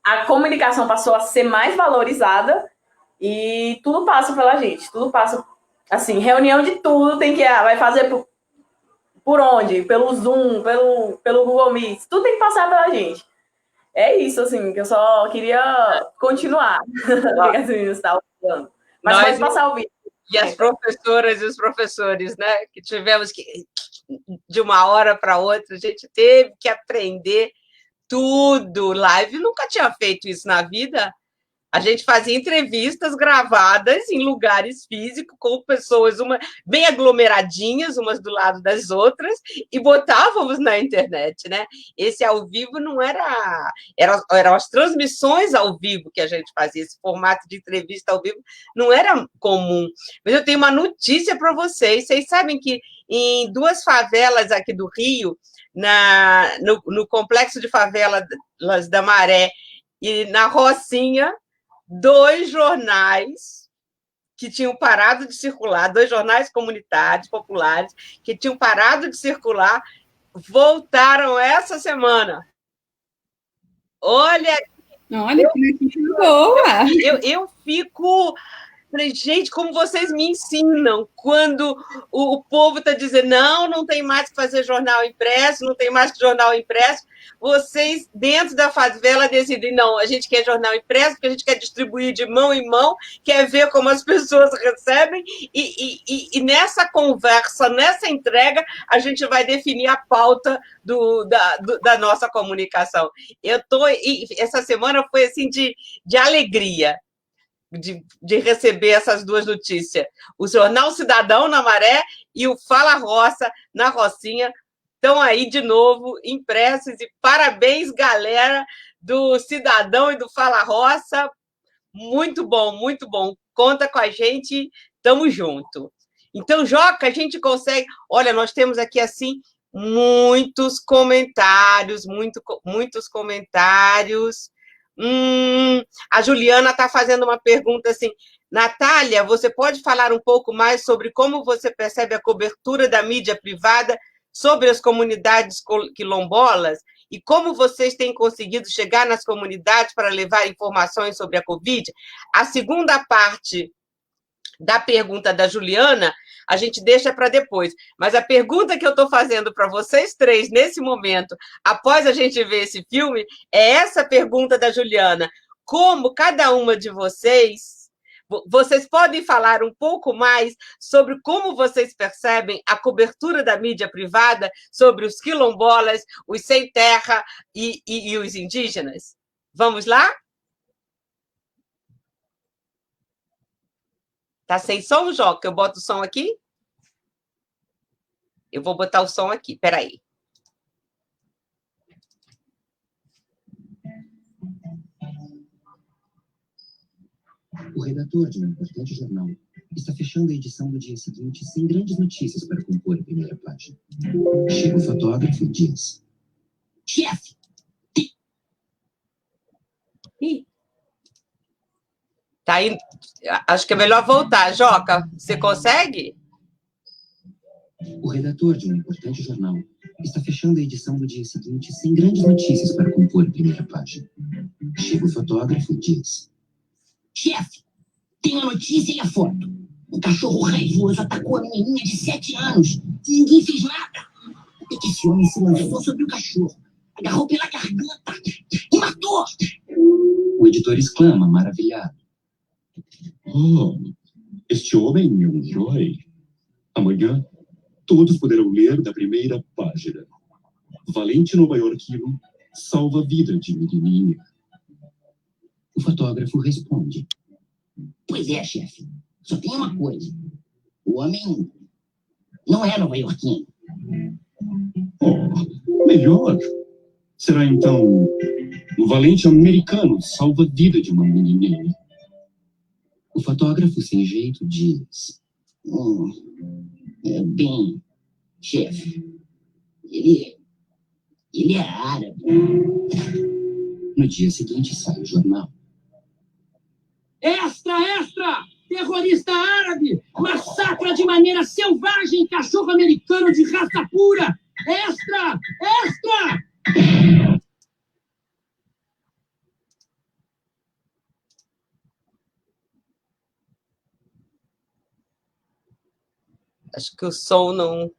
a comunicação passou a ser mais valorizada e tudo passa pela gente, tudo passa. Assim, reunião de tudo vai fazer por onde? Pelo Zoom, pelo Google Meet, tudo tem que passar pela gente. É isso, assim, que eu só queria continuar o que as meninas estavam falando. Mas pode passar o vídeo. E as professoras e os professores, né? Que tivemos que, de uma hora para outra, a gente teve que aprender tudo. Live nunca tinha feito isso na vida. A gente fazia entrevistas gravadas em lugares físicos, com pessoas bem aglomeradinhas, umas do lado das outras, e botávamos na internet, né? Esse ao vivo não eram as transmissões ao vivo que a gente fazia, esse formato de entrevista ao vivo não era comum. Mas eu tenho uma notícia para vocês. Vocês sabem que em 2 favelas aqui do Rio, no complexo de favelas da Maré, E na Rocinha, 2 jornais que tinham parado de circular, 2 jornais comunitários, populares, que tinham parado de circular, voltaram essa semana. Olha, que notícia boa! Eu fico... Falei, gente, como vocês me ensinam quando o povo está dizendo não tem mais que fazer jornal impresso, não tem mais que jornal impresso. Vocês, dentro da favela, decidem, não, a gente quer jornal impresso, porque a gente quer distribuir de mão em mão, quer ver como as pessoas recebem, e nessa conversa, nessa entrega, a gente vai definir a pauta da nossa comunicação. Essa semana foi assim de alegria. De receber essas 2 notícias. O Jornal Cidadão na Maré e o Fala Roça na Rocinha estão aí de novo impressos. E parabéns, galera do Cidadão e do Fala Roça. Muito bom, muito bom. Conta com a gente, tamo junto. Então, Joca, a gente consegue... Olha, nós temos aqui, assim, muitos comentários, muitos comentários. A Juliana está fazendo uma pergunta assim, Natália, você pode falar um pouco mais sobre como você percebe a cobertura da mídia privada sobre as comunidades quilombolas e como vocês têm conseguido chegar nas comunidades para levar informações sobre a Covid? A segunda parte da pergunta da Juliana, a gente deixa para depois. Mas a pergunta que eu estou fazendo para vocês 3, nesse momento, após a gente ver esse filme, é essa pergunta da Juliana. Como cada uma de vocês podem falar um pouco mais sobre como vocês percebem a cobertura da mídia privada sobre os quilombolas, os sem terra e os indígenas? Vamos lá? Tá sem som, Joca? Eu boto o som aqui? Eu vou botar o som aqui, peraí. O redator de um importante jornal está fechando a edição do dia seguinte sem grandes notícias para compor a primeira página. Chega o fotógrafo e diz: chefe! Tá aí. Acho que é melhor voltar. Joca, você consegue? O redator de um importante jornal está fechando a edição do dia seguinte sem grandes notícias para compor a primeira página. Chega o fotógrafo e diz: chefe, tem a notícia e a foto. Um cachorro raivoso atacou a menininha de 7 anos e ninguém fez nada. Até que esse homem se lançou sobre o cachorro, agarrou pela garganta e matou. O editor exclama, maravilhado: oh, este homem é um herói. Amanhã, todos poderão ler da primeira página. Valente nova-iorquino salva a vida de menininha. O fotógrafo responde: pois é, chefe. Só tem uma coisa. O homem não é nova-iorquino. Oh, melhor. Será então um valente americano salva a vida de uma menininha. O fotógrafo sem jeito diz: bem, chefe, ele é árabe. No dia seguinte sai o jornal. Extra! Terrorista árabe massacra de maneira selvagem cachorro americano de raça pura. Extra! Acho que o som não...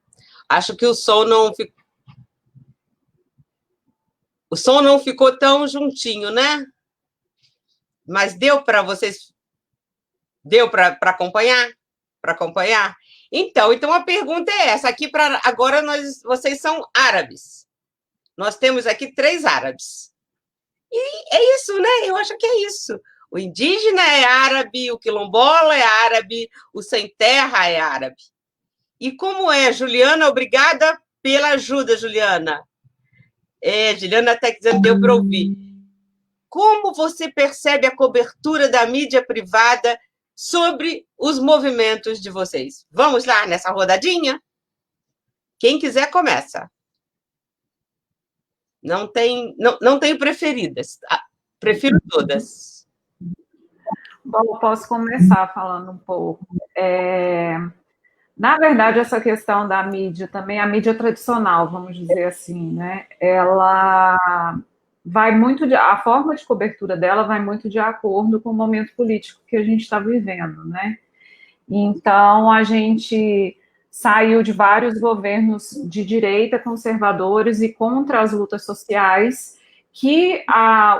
O som não ficou tão juntinho, né? Mas deu para vocês... Deu para acompanhar? Então a pergunta é essa. Aqui para agora vocês são árabes. Nós temos aqui 3 árabes. E é isso, né? Eu acho que é isso. O indígena é árabe, o quilombola é árabe, o sem terra é árabe. E como é, Juliana? Obrigada pela ajuda, Juliana. Juliana até dizendo deu para ouvir. Como você percebe a cobertura da mídia privada sobre os movimentos de vocês? Vamos lá nessa rodadinha? Quem quiser, começa. Não tem preferidas. Prefiro todas. Bom, eu posso começar falando um pouco. Na verdade, essa questão da mídia também, a mídia tradicional, vamos dizer assim, né? Ela vai muito a forma de cobertura dela vai muito de acordo com o momento político que a gente está vivendo, né? Então, a gente saiu de vários governos de direita, conservadores e contra as lutas sociais, que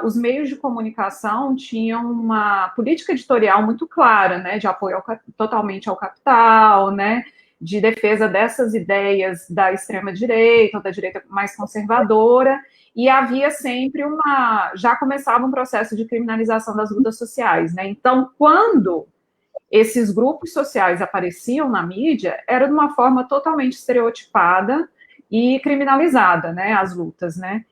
os meios de comunicação tinham uma política editorial muito clara, né, de apoio totalmente ao capital, né, de defesa dessas ideias da extrema-direita, ou da direita mais conservadora, e havia sempre já começava um processo de criminalização das lutas sociais, né, então, quando esses grupos sociais apareciam na mídia, era de uma forma totalmente estereotipada e criminalizada, né, as lutas, né.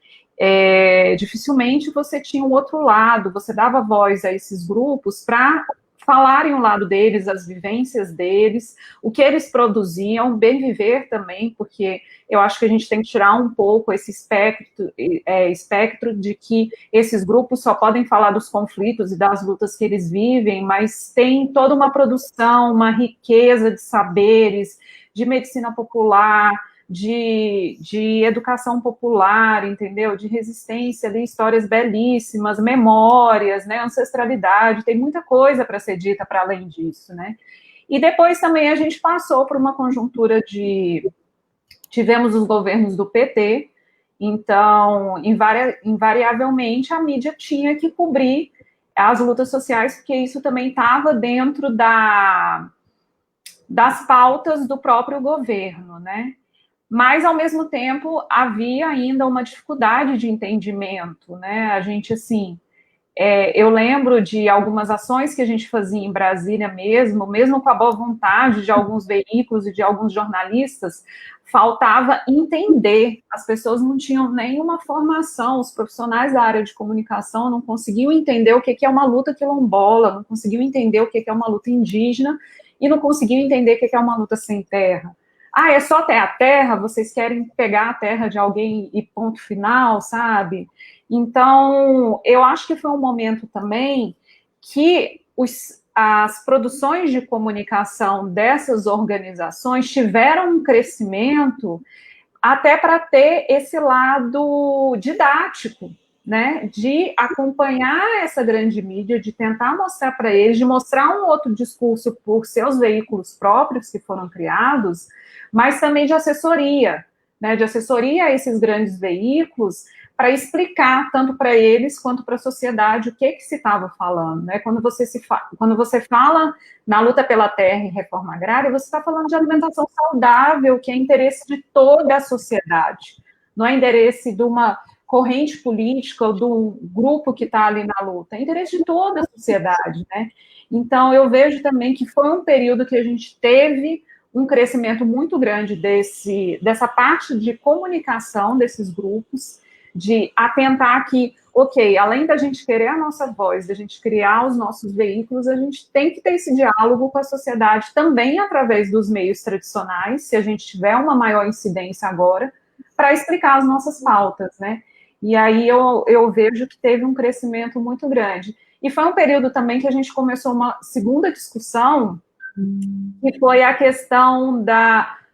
Dificilmente você tinha um outro lado, você dava voz a esses grupos para falarem o lado deles, as vivências deles, o que eles produziam, bem viver também, porque eu acho que a gente tem que tirar um pouco esse espectro de que esses grupos só podem falar dos conflitos e das lutas que eles vivem, mas tem toda uma produção, uma riqueza de saberes, de medicina popular, de educação popular, entendeu? De resistência, ali, histórias belíssimas, memórias, né? Ancestralidade, tem muita coisa para ser dita para além disso, né? E depois também a gente passou por uma conjuntura tivemos os governos do PT, então, invariavelmente, a mídia tinha que cobrir as lutas sociais, porque isso também estava dentro das pautas do próprio governo, né? Mas, ao mesmo tempo, havia ainda uma dificuldade de entendimento, né? A gente, assim, eu lembro de algumas ações que a gente fazia em Brasília mesmo com a boa vontade de alguns veículos e de alguns jornalistas, faltava entender. As pessoas não tinham nenhuma formação, os profissionais da área de comunicação não conseguiam entender o que é uma luta quilombola, não conseguiam entender o que é uma luta indígena e não conseguiam entender o que é uma luta sem terra. É só ter a terra, vocês querem pegar a terra de alguém e ponto final, sabe? Então, eu acho que foi um momento também que as produções de comunicação dessas organizações tiveram um crescimento até para ter esse lado didático, né, de acompanhar essa grande mídia, de tentar mostrar para eles, de mostrar um outro discurso por seus veículos próprios que foram criados, mas também de assessoria, né, de assessoria a esses grandes veículos para explicar tanto para eles quanto para a sociedade o que se estava falando, né? Quando você fala na luta pela terra e reforma agrária, você está falando de alimentação saudável, que é interesse de toda a sociedade, não é interesse de uma corrente política ou do grupo que está ali na luta, é interesse de toda a sociedade, né? Então, eu vejo também que foi um período que a gente teve um crescimento muito grande dessa parte de comunicação desses grupos, de atentar que, ok, além da gente querer a nossa voz, da gente criar os nossos veículos, a gente tem que ter esse diálogo com a sociedade também através dos meios tradicionais, se a gente tiver uma maior incidência agora, para explicar as nossas pautas, né? E aí eu vejo que teve um crescimento muito grande. E foi um período também que a gente começou uma segunda discussão, que foi a questão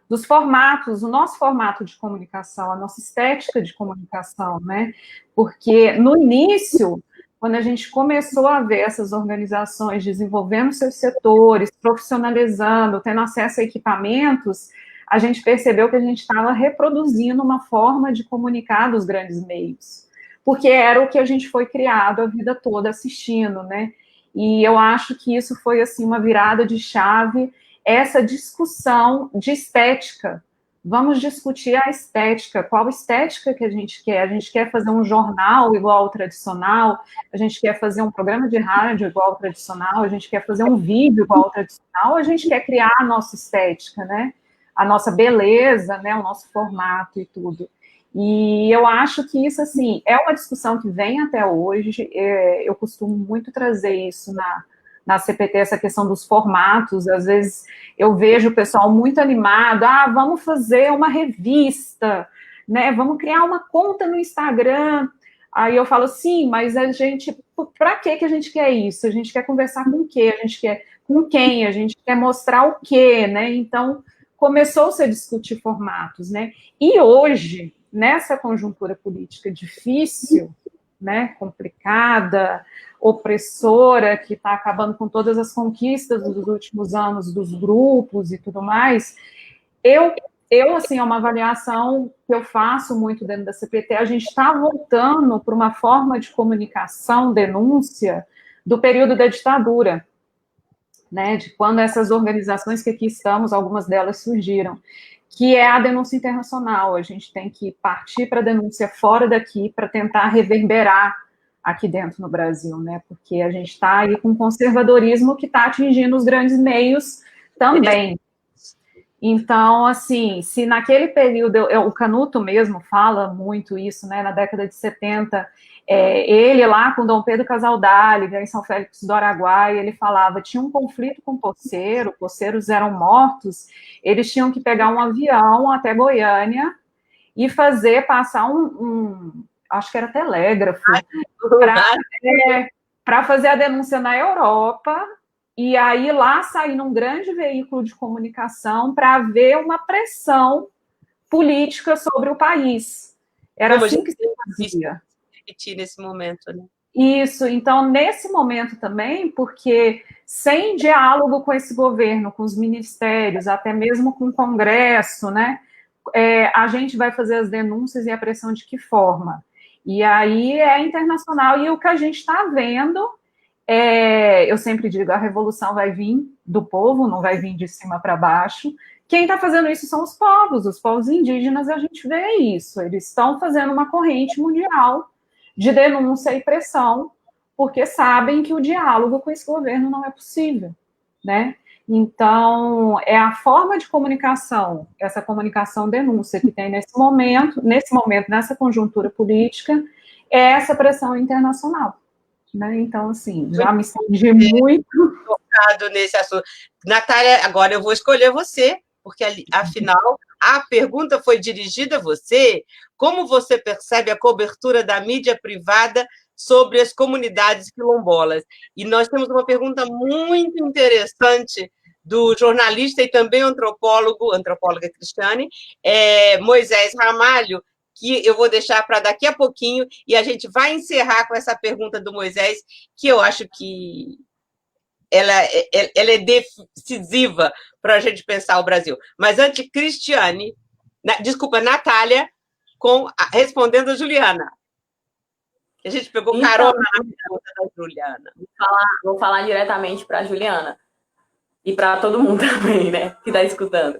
dos formatos, o nosso formato de comunicação, a nossa estética de comunicação, né? Porque no início, quando a gente começou a ver essas organizações desenvolvendo seus setores, profissionalizando, tendo acesso a equipamentos, a gente percebeu que a gente estava reproduzindo uma forma de comunicar dos grandes meios, porque era o que a gente foi criado a vida toda assistindo, né? E eu acho que isso foi, assim, uma virada de chave, essa discussão de estética. Vamos discutir a estética, qual estética que a gente quer? A gente quer fazer um jornal igual ao tradicional, a gente quer fazer um programa de rádio igual ao tradicional, a gente quer fazer um vídeo igual ao tradicional, a gente quer criar a nossa estética, né? A nossa beleza, né? O nosso formato e tudo. E eu acho que isso, assim, é uma discussão que vem até hoje, eu costumo muito trazer isso na CPT, essa questão dos formatos. Às vezes eu vejo o pessoal muito animado, vamos fazer uma revista, né, vamos criar uma conta no Instagram, Aí eu falo, sim, mas a gente, para que a gente quer isso? A gente quer conversar com o quê? A gente quer com quem? A gente quer mostrar o quê, né? Então, começou-se a discutir formatos, né? E hoje, nessa conjuntura política difícil, né, complicada, opressora, que está acabando com todas as conquistas dos últimos anos dos grupos e tudo mais, assim, é uma avaliação que eu faço muito dentro da CPT, a gente está voltando para uma forma de comunicação, denúncia, do período da ditadura, né, de quando essas organizações que aqui estamos, algumas delas surgiram, que é a denúncia internacional. A gente tem que partir para a denúncia fora daqui para tentar reverberar aqui dentro no Brasil, né, porque a gente está aí com um conservadorismo que está atingindo os grandes meios também. Então, assim, se naquele período, o Canuto mesmo fala muito isso, né, na década de 70, ele lá com Dom Pedro Casaldáliga, em São Félix do Araguaia, ele falava, tinha um conflito com poceiros eram mortos, eles tinham que pegar um avião até Goiânia e fazer passar acho que era telégrafo, para fazer a denúncia na Europa, e aí lá sair num grande veículo de comunicação para haver uma pressão política sobre o país. Era Como assim que se fazia. Repetir nesse momento, né? Isso, então, nesse momento também, porque sem diálogo com esse governo, com os ministérios, até mesmo com o Congresso, né, a gente vai fazer as denúncias e a pressão de que forma? E aí é internacional, e o que a gente está vendo, eu sempre digo, a revolução vai vir do povo, não vai vir de cima para baixo. Quem está fazendo isso são os povos indígenas, a gente vê isso, eles estão fazendo uma corrente mundial de denúncia e pressão, porque sabem que o diálogo com esse governo não é possível, né? Então, é a forma de comunicação, essa comunicação denúncia que tem nesse momento, nessa conjuntura política, é essa pressão internacional, né? Então, assim, já me senti muito tocado nesse assunto. Natália, agora eu vou escolher você, porque, afinal, a pergunta foi dirigida a você. Como você percebe a cobertura da mídia privada sobre as comunidades quilombolas? E nós temos uma pergunta muito interessante do jornalista e também antropóloga Cristiane, Moisés Ramalho, que eu vou deixar para daqui a pouquinho, e a gente vai encerrar com essa pergunta do Moisés, que eu acho que ela é decisiva para a gente pensar o Brasil. Mas antes, Cristiane, Natália, respondendo a Juliana. A gente pegou carona na pergunta da Juliana. Vou falar diretamente para a Juliana. E para todo mundo também, né, que está escutando.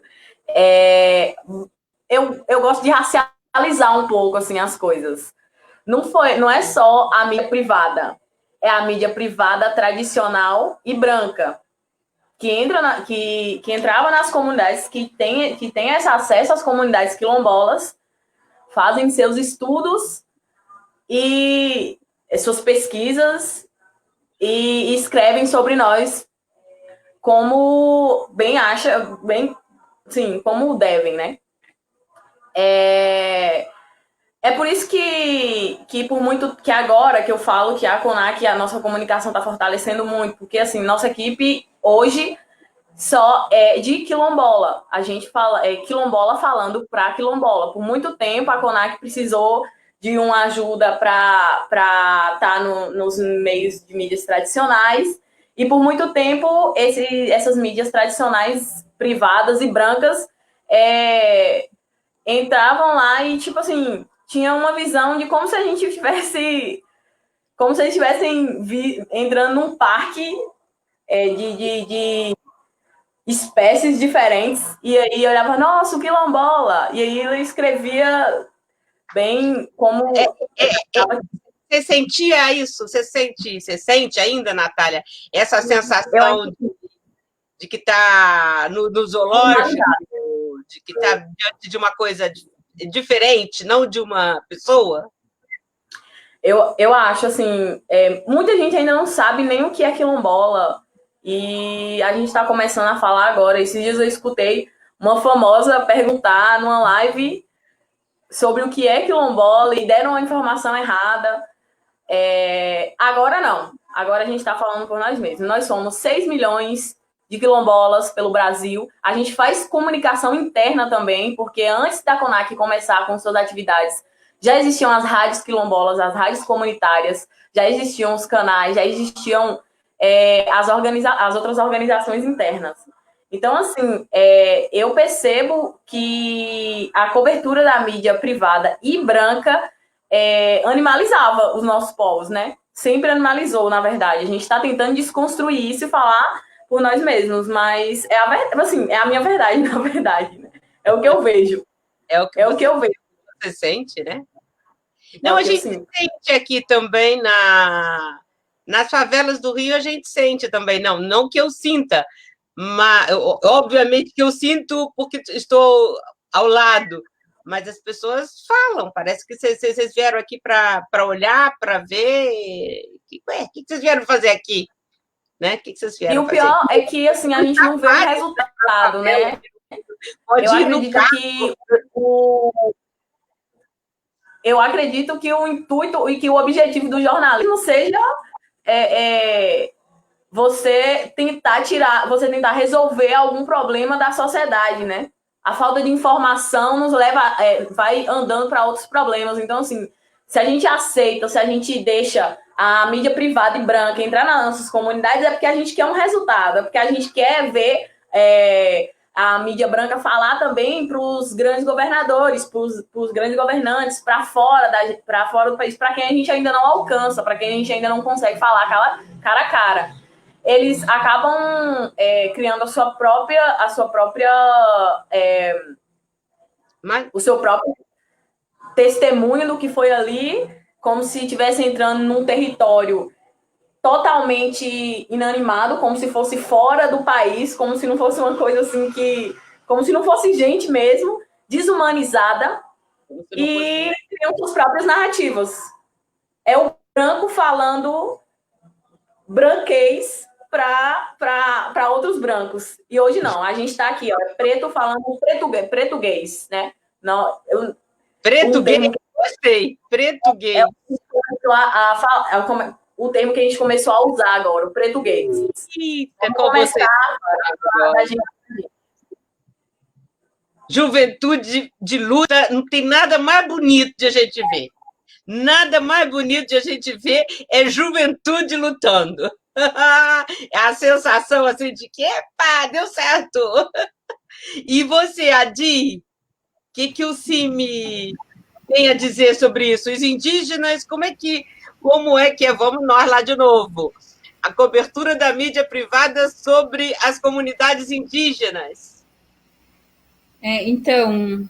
Eu gosto de racializar um pouco assim, as coisas. Não é só a mídia privada. É a mídia privada tradicional e branca, que entrava nas comunidades, que tem esse acesso às comunidades quilombolas, fazem seus estudos e suas pesquisas e escrevem sobre nós como sim, como devem, né? É por isso que agora que eu falo que a CONAC, a nossa comunicação está fortalecendo muito, porque assim, nossa equipe hoje só é de quilombola. A gente fala quilombola falando para quilombola. Por muito tempo a CONAC precisou de uma ajuda para estar nos meios de mídias tradicionais, e por muito tempo essas mídias tradicionais privadas e brancas entravam lá e, tipo assim, tinha uma visão de como se a gente estivesse entrando num parque de espécies diferentes, e aí eu olhava, nossa, o quilombola, e aí ele escrevia bem como... Você sentia isso? Você sente ainda, Natália, essa sensação de que está no zoológico, de que está diante de uma coisa diferente, não de uma pessoa? Eu acho, assim, muita gente ainda não sabe nem o que é quilombola, e a gente está começando a falar agora. Esses dias eu escutei uma famosa perguntar numa live sobre o que é quilombola e deram uma informação errada. Agora não. Agora a gente está falando por nós mesmos. Nós somos 6 milhões de quilombolas pelo Brasil. A gente faz comunicação interna também, porque antes da CONAC começar com suas atividades, já existiam as rádios quilombolas, as rádios comunitárias, já existiam os canais, já existiam as outras organizações internas. Então, assim, eu percebo que a cobertura da mídia privada e branca animalizava os nossos povos, né? Sempre animalizou, na verdade. A gente está tentando desconstruir isso e falar por nós mesmos, mas é a minha verdade, na verdade. Né? É o que eu vejo. É o que eu vejo. Você sente, né? Não, a gente sente aqui também nas favelas do Rio, a gente sente também. Não que eu sinta, mas obviamente que eu sinto porque estou ao lado. Mas as pessoas falam, parece que vocês vieram aqui para olhar, para ver. O que vocês vieram fazer aqui? Né? O que vocês vieram fazer? E o pior é que assim, a gente não vê o resultado, né? Eu acredito que o intuito e que o objetivo do jornalismo seja você tentar resolver algum problema da sociedade, né? A falta de informação nos leva, vai andando para outros problemas. Então, assim, se a gente aceita, se a gente deixa a mídia privada e branca entrar nas nossas comunidades, é porque a gente quer um resultado, é porque a gente quer ver a mídia branca falar também para os grandes governadores, para os grandes governantes, para fora do país, para quem a gente ainda não alcança, para quem a gente ainda não consegue falar cara a cara. Eles acabam criando o seu próprio testemunho do que foi ali, como se estivesse entrando num território totalmente inanimado, como se fosse fora do país, como se não fosse uma coisa assim como se não fosse gente mesmo, desumanizada, e criam suas próprias narrativas. É o branco falando branquês para outros brancos. E hoje não, a gente está aqui, preto falando português, né? Não, preto gay, gostei, preto gay. O termo que a gente começou a usar agora, o português. Juventude de luta, não tem nada mais bonito de a gente ver. Nada mais bonito de a gente ver é juventude lutando. É a sensação assim de que, epa, deu certo. E você, Adi, o que o CIMI tem a dizer sobre isso? Os indígenas, como é que é? Vamos nós lá de novo. A cobertura da mídia privada sobre as comunidades indígenas. Então,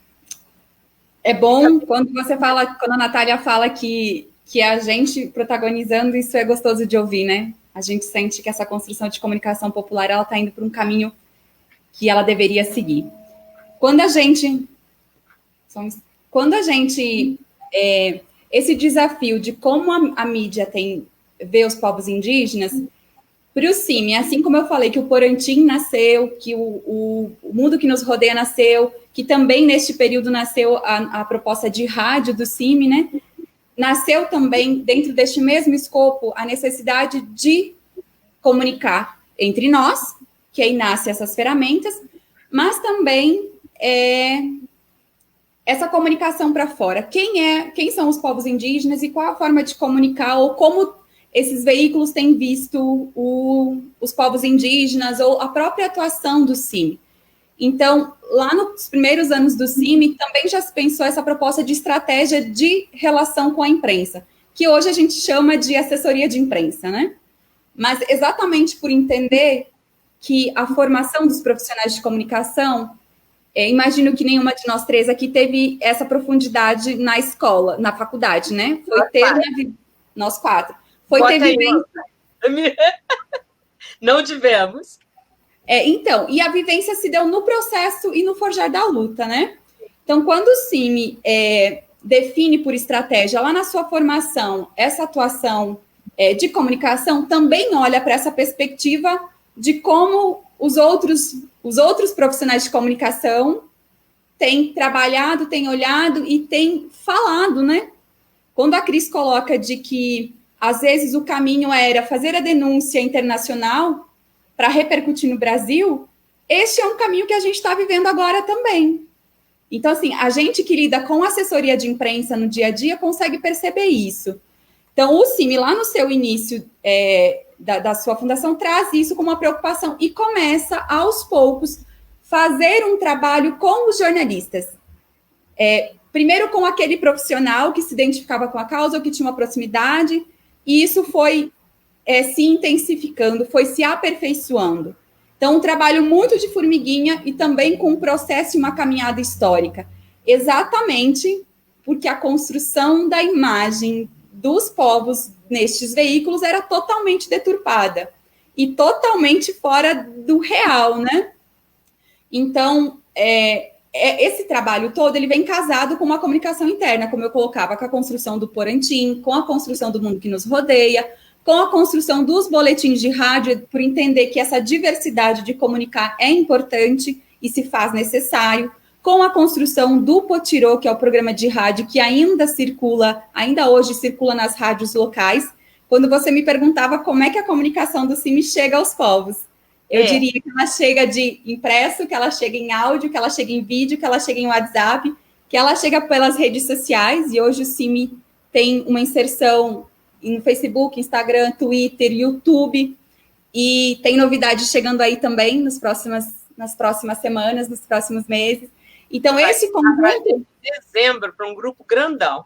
é bom quando a Natália fala que a gente protagonizando, isso é gostoso de ouvir, né? A gente sente que essa construção de comunicação popular, ela está indo para um caminho que ela deveria seguir. Quando a gente esse desafio de como a mídia vê os povos indígenas, para o CIMI, assim como eu falei que o Porantim nasceu, que o mundo que nos rodeia nasceu, que também neste período nasceu a proposta de rádio do CIMI, né? Nasceu também, dentro deste mesmo escopo, a necessidade de comunicar entre nós, que aí nascem essas ferramentas, mas também essa comunicação para fora. Quem são os povos indígenas e qual a forma de comunicar, ou como esses veículos têm visto os povos indígenas, ou a própria atuação do CIMI. Então, lá nos primeiros anos do CIMI, também já se pensou essa proposta de estratégia de relação com a imprensa, que hoje a gente chama de assessoria de imprensa, né? Mas exatamente por entender que a formação dos profissionais de comunicação, imagino que nenhuma de nós três aqui teve essa profundidade na escola, na faculdade, né? Nós quatro. Foi ter vivência. Não tivemos. Então, e a vivência se deu no processo e no forjar da luta, né? Então, quando o CIMI define por estratégia, lá na sua formação, essa atuação de comunicação, também olha para essa perspectiva de como os outros profissionais de comunicação tem trabalhado, tem olhado e tem falado, né? Quando a Cris coloca de que, às vezes, o caminho era fazer a denúncia internacional para repercutir no Brasil, este é um caminho que a gente está vivendo agora também. Então, assim, a gente que lida com assessoria de imprensa no dia a dia consegue perceber isso. Então, o CIMI, lá no seu início da sua fundação, traz isso como uma preocupação e começa, aos poucos, fazer um trabalho com os jornalistas. Primeiro com aquele profissional que se identificava com a causa, ou que tinha uma proximidade, e isso foi se intensificando, foi se aperfeiçoando. Então, um trabalho muito de formiguinha e também com um processo e uma caminhada histórica. Exatamente porque a construção da imagem dos povos nestes veículos era totalmente deturpada e totalmente fora do real, né? Então, esse trabalho todo, ele vem casado com uma comunicação interna, como eu colocava, com a construção do Porantim, com a construção do mundo que nos rodeia, com a construção dos boletins de rádio, por entender que essa diversidade de comunicar é importante e se faz necessário, com a construção do Potirô, que é o programa de rádio que ainda hoje circula nas rádios locais. Quando você me perguntava como é que a comunicação do CIMI chega aos povos, eu diria que ela chega de impresso, que ela chega em áudio, que ela chega em vídeo, que ela chega em WhatsApp, que ela chega pelas redes sociais, e hoje o CIMI tem uma inserção no Facebook, Instagram, Twitter, YouTube, e tem novidades chegando aí também nas próximas semanas, nos próximos meses. Então, esse conjunto... Em dezembro, para um grupo grandão.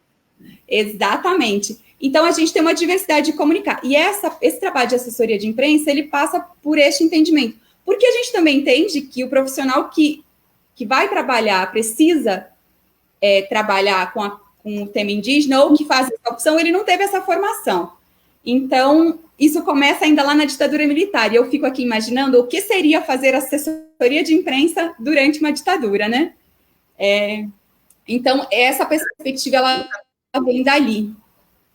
Exatamente. Então, a gente tem uma diversidade de comunicar. E esse trabalho de assessoria de imprensa, ele passa por este entendimento. Porque a gente também entende que o profissional que vai trabalhar, precisa trabalhar com o tema indígena, ou que faz essa opção, ele não teve essa formação. Então, isso começa ainda lá na ditadura militar. E eu fico aqui imaginando o que seria fazer assessoria de imprensa durante uma ditadura, né? Então, essa perspectiva, ela vem dali,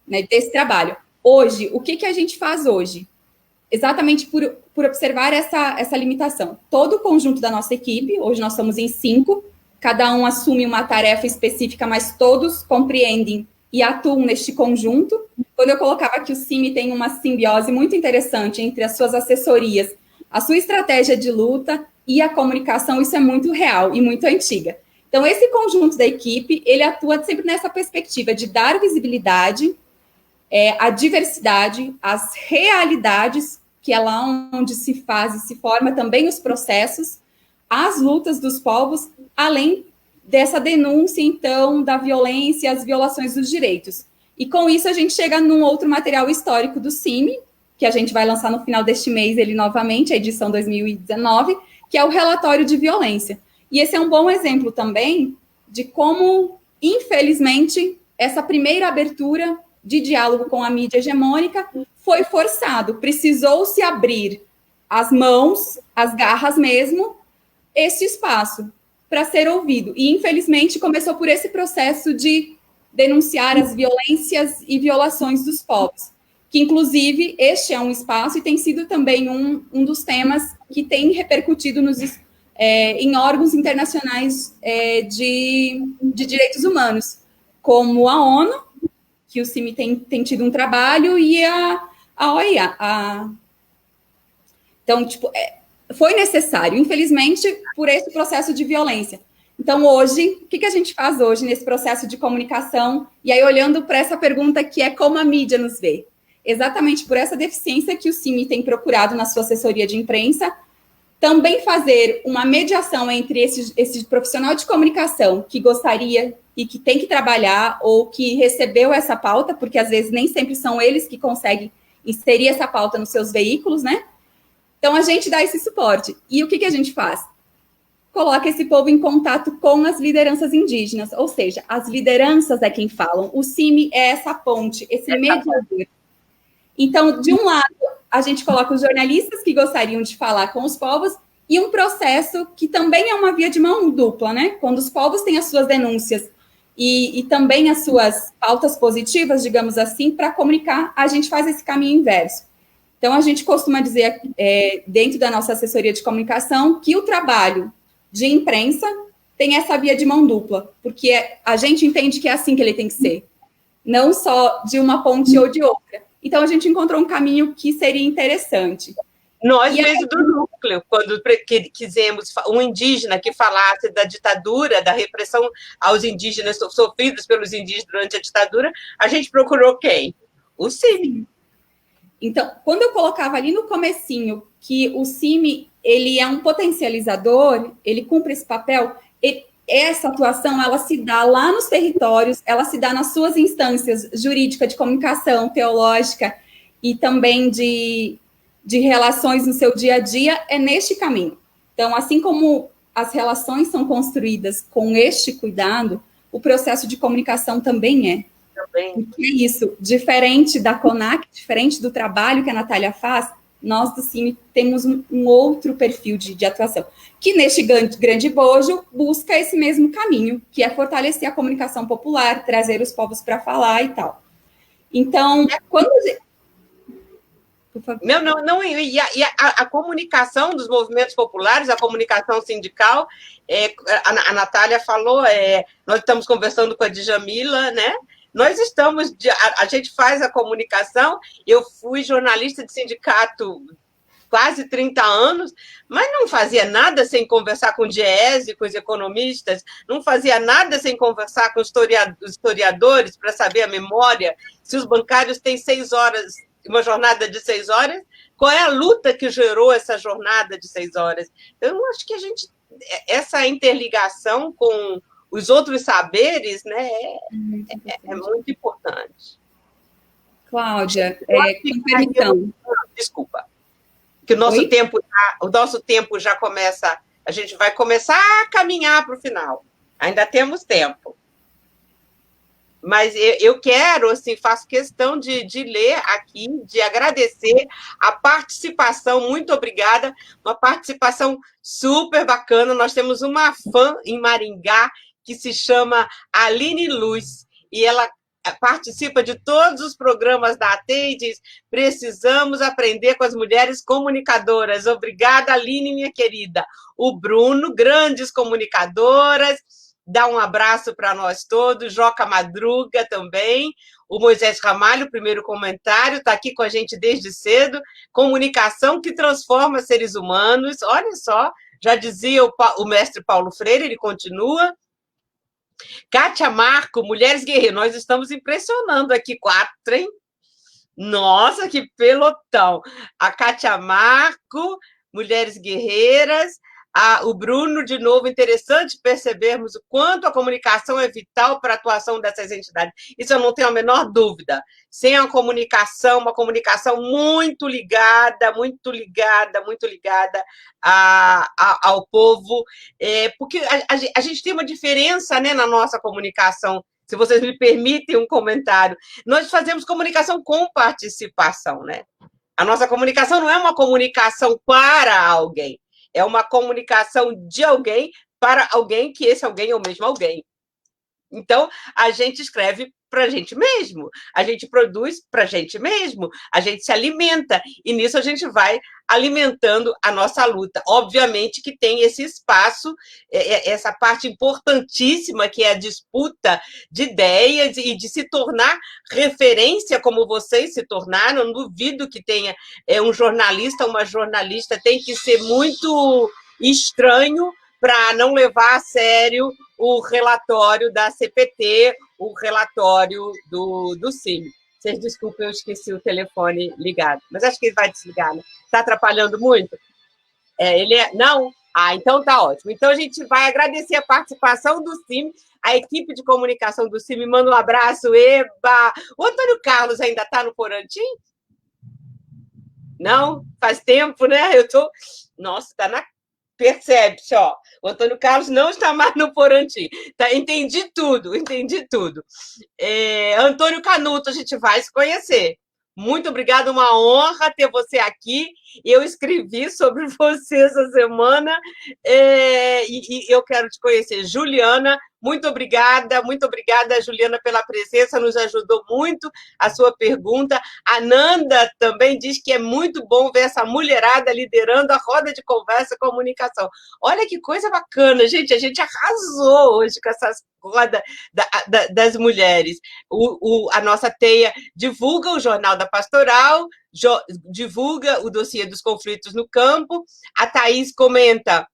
né, desse trabalho. Hoje, o que a gente faz hoje? Exatamente por observar essa limitação. Todo o conjunto da nossa equipe, hoje nós somos em 5, cada um assume uma tarefa específica, mas todos compreendem e atuam neste conjunto. Quando eu colocava que o CIMI tem uma simbiose muito interessante entre as suas assessorias, a sua estratégia de luta e a comunicação, isso é muito real e muito antiga. Então, esse conjunto da equipe, ele atua sempre nessa perspectiva de dar visibilidade à diversidade, às realidades, que é lá onde se faz e se forma também os processos, as lutas dos povos, além dessa denúncia, então, da violência e as violações dos direitos. E com isso a gente chega num outro material histórico do CIMI, que a gente vai lançar no final deste mês, ele novamente, a edição 2019, que é o relatório de violência. E esse é um bom exemplo também de como, infelizmente, essa primeira abertura de diálogo com a mídia hegemônica foi forçado. Precisou-se abrir as mãos, as garras mesmo, esse espaço para ser ouvido. E, infelizmente, começou por esse processo de denunciar as violências e violações dos povos, que, inclusive, este é um espaço e tem sido também um dos temas que tem repercutido em órgãos internacionais de direitos humanos, como a ONU, que o CIMI tem tido um trabalho, e a OEA. Então, foi necessário, infelizmente, por esse processo de violência. Então, hoje, o que a gente faz hoje nesse processo de comunicação? E aí, olhando para essa pergunta que é como a mídia nos vê. Exatamente por essa deficiência que o CIMI tem procurado na sua assessoria de imprensa, também fazer uma mediação entre esse profissional de comunicação que gostaria e que tem que trabalhar ou que recebeu essa pauta, porque às vezes nem sempre são eles que conseguem inserir essa pauta nos seus veículos, né? Então, a gente dá esse suporte. E o que a gente faz? Coloca esse povo em contato com as lideranças indígenas, ou seja, as lideranças é quem falam. O CIMI é essa ponte, esse mediador. Então, de um lado, a gente coloca os jornalistas que gostariam de falar com os povos e um processo que também é uma via de mão dupla, né? Quando os povos têm as suas denúncias e também as suas pautas positivas, digamos assim, para comunicar, a gente faz esse caminho inverso. Então, a gente costuma dizer, dentro da nossa assessoria de comunicação, que o trabalho de imprensa tem essa via de mão dupla, porque a gente entende que é assim que ele tem que ser, não só de uma ponte ou de outra. Então, a gente encontrou um caminho que seria interessante. Nós mesmo do núcleo, quando quisemos um indígena que falasse da ditadura, da repressão aos indígenas sofridos pelos indígenas durante a ditadura, a gente procurou quem? O CIMI. Então, quando eu colocava ali no comecinho que o CIMI, ele é um potencializador, ele cumpre esse papel, essa atuação, ela se dá lá nos territórios, ela se dá nas suas instâncias jurídica, de comunicação, teológica e também de relações no seu dia a dia, é neste caminho. Então, assim como as relações são construídas com este cuidado, o processo de comunicação também é. Porque é isso, diferente da CONAC, diferente do trabalho que a Natália faz, nós do CIMI temos um outro perfil de atuação, que neste grande bojo busca esse mesmo caminho, que é fortalecer a comunicação popular, trazer os povos para falar e tal. Então, quando... Não, e a comunicação dos movimentos populares, a comunicação sindical, a Natália falou, nós estamos conversando com a Djamila, né? Nós estamos, a gente faz a comunicação, eu fui jornalista de sindicato quase 30 anos, mas não fazia nada sem conversar com o Diese, com os economistas, não fazia nada sem conversar com os historiadores para saber a memória, se os bancários têm 6 horas, uma jornada de 6 horas, qual é a luta que gerou essa jornada de 6 horas? Eu acho que essa interligação com os outros saberes, né, é muito importante. Cláudia, com permissão. Desculpa. Que o nosso tempo já começa, a gente vai começar a caminhar para o final. Ainda temos tempo. Mas eu quero, assim, faço questão de ler aqui, de agradecer a participação, muito obrigada, uma participação super bacana. Nós temos uma fã em Maringá que se chama Aline Luz, e ela participa de todos os programas da AT e diz: precisamos aprender com as mulheres comunicadoras. Obrigada, Aline, minha querida. O Bruno, grandes comunicadoras, dá um abraço para nós todos. Joca Madruga também. O Moisés Ramalho, primeiro comentário, está aqui com a gente desde cedo. Comunicação que transforma seres humanos. Olha só, já dizia o mestre Paulo Freire, ele continua. Kátia Marco, Mulheres Guerreiras. Nós estamos impressionando aqui 4, hein? Nossa, que pelotão. A Kátia Marco, Mulheres Guerreiras. O Bruno, de novo, interessante percebermos o quanto a comunicação é vital para a atuação dessas entidades. Isso eu não tenho a menor dúvida. Sem a comunicação, uma comunicação muito ligada ao povo, porque a gente tem uma diferença, né, na nossa comunicação. Se vocês me permitem um comentário, nós fazemos comunicação com participação, né? A nossa comunicação não é uma comunicação para alguém, é uma comunicação de alguém para alguém, que esse alguém é o mesmo alguém. Então, a gente escreve para a gente mesmo, a gente produz para a gente mesmo, a gente se alimenta, e nisso a gente vai alimentando a nossa luta. Obviamente que tem esse espaço, essa parte importantíssima, que é a disputa de ideias e de se tornar referência, como vocês se tornaram. Não duvido que tenha um jornalista, uma jornalista, tem que ser muito estranho para não levar a sério o relatório da CPT, o relatório do CIMI. Vocês desculpem, eu esqueci o telefone ligado, mas acho que ele vai desligar, né? Está atrapalhando muito? Não? Então tá ótimo. Então a gente vai agradecer a participação do CIMI, a equipe de comunicação do CIMI, manda um abraço, eba! O Antônio Carlos ainda está no Porantim? Não? Faz tempo, né? Nossa, está na... Percebe-se, ó. O Antônio Carlos não está mais no Porantim. Tá, entendi tudo. Antônio Canuto, a gente vai se conhecer. Muito obrigada, uma honra ter você aqui. Eu escrevi sobre você essa semana e eu quero te conhecer. Juliana, Muito obrigada, Juliana, pela presença, nos ajudou muito a sua pergunta. A Nanda também diz que é muito bom ver essa mulherada liderando a roda de conversa e comunicação. Olha que coisa bacana, gente, a gente arrasou hoje com essas rodas das mulheres. A nossa teia divulga o Jornal da Pastoral, divulga o dossiê dos conflitos no campo, a Thaís comenta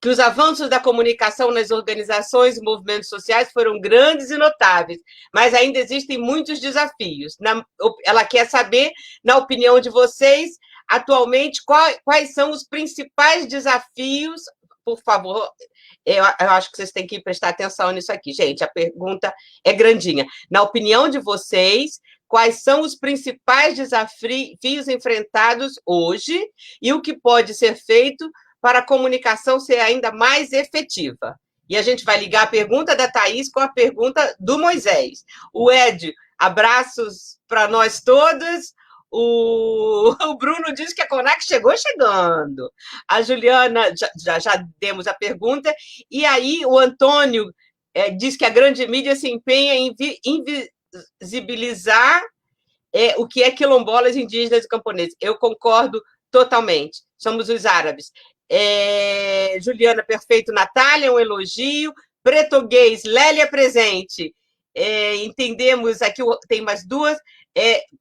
que os avanços da comunicação nas organizações e movimentos sociais foram grandes e notáveis, mas ainda existem muitos desafios. Ela quer saber, na opinião de vocês, atualmente, quais são os principais desafios? Por favor, eu acho que vocês têm que prestar atenção nisso aqui. Gente, a pergunta é grandinha. Na opinião de vocês, quais são os principais desafios enfrentados hoje e o que pode ser feito para a comunicação ser ainda mais efetiva? E a gente vai ligar a pergunta da Thaís com a pergunta do Moisés. O Ed, abraços para nós todos. O Bruno diz que a CONAC chegando. A Juliana, já demos a pergunta. E aí o Antônio diz que a grande mídia se empenha em invisibilizar o que é quilombolas, indígenas e camponeses. Eu concordo totalmente. Somos os árabes. Juliana, perfeito. Natália, um elogio. Pretoguês, Lélia presente. Entendemos aqui, tem mais duas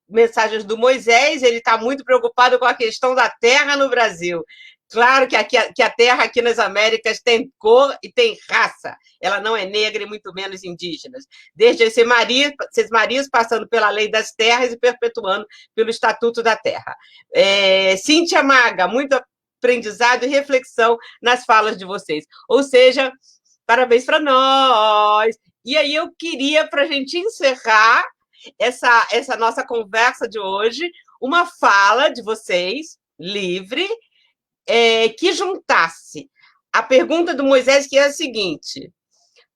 mensagens do Moisés. Ele está muito preocupado com a questão da terra no Brasil. Claro que a terra aqui nas Américas tem cor e tem raça. Ela não é negra e muito menos indígena. Desde esses marios passando pela lei das terras e perpetuando pelo Estatuto da Terra. Cíntia Maga, muito aprendizado e reflexão nas falas de vocês. Ou seja, parabéns para nós. E aí eu queria, para a gente encerrar essa nossa conversa de hoje, uma fala de vocês, livre, que juntasse a pergunta do Moisés, que é a seguinte: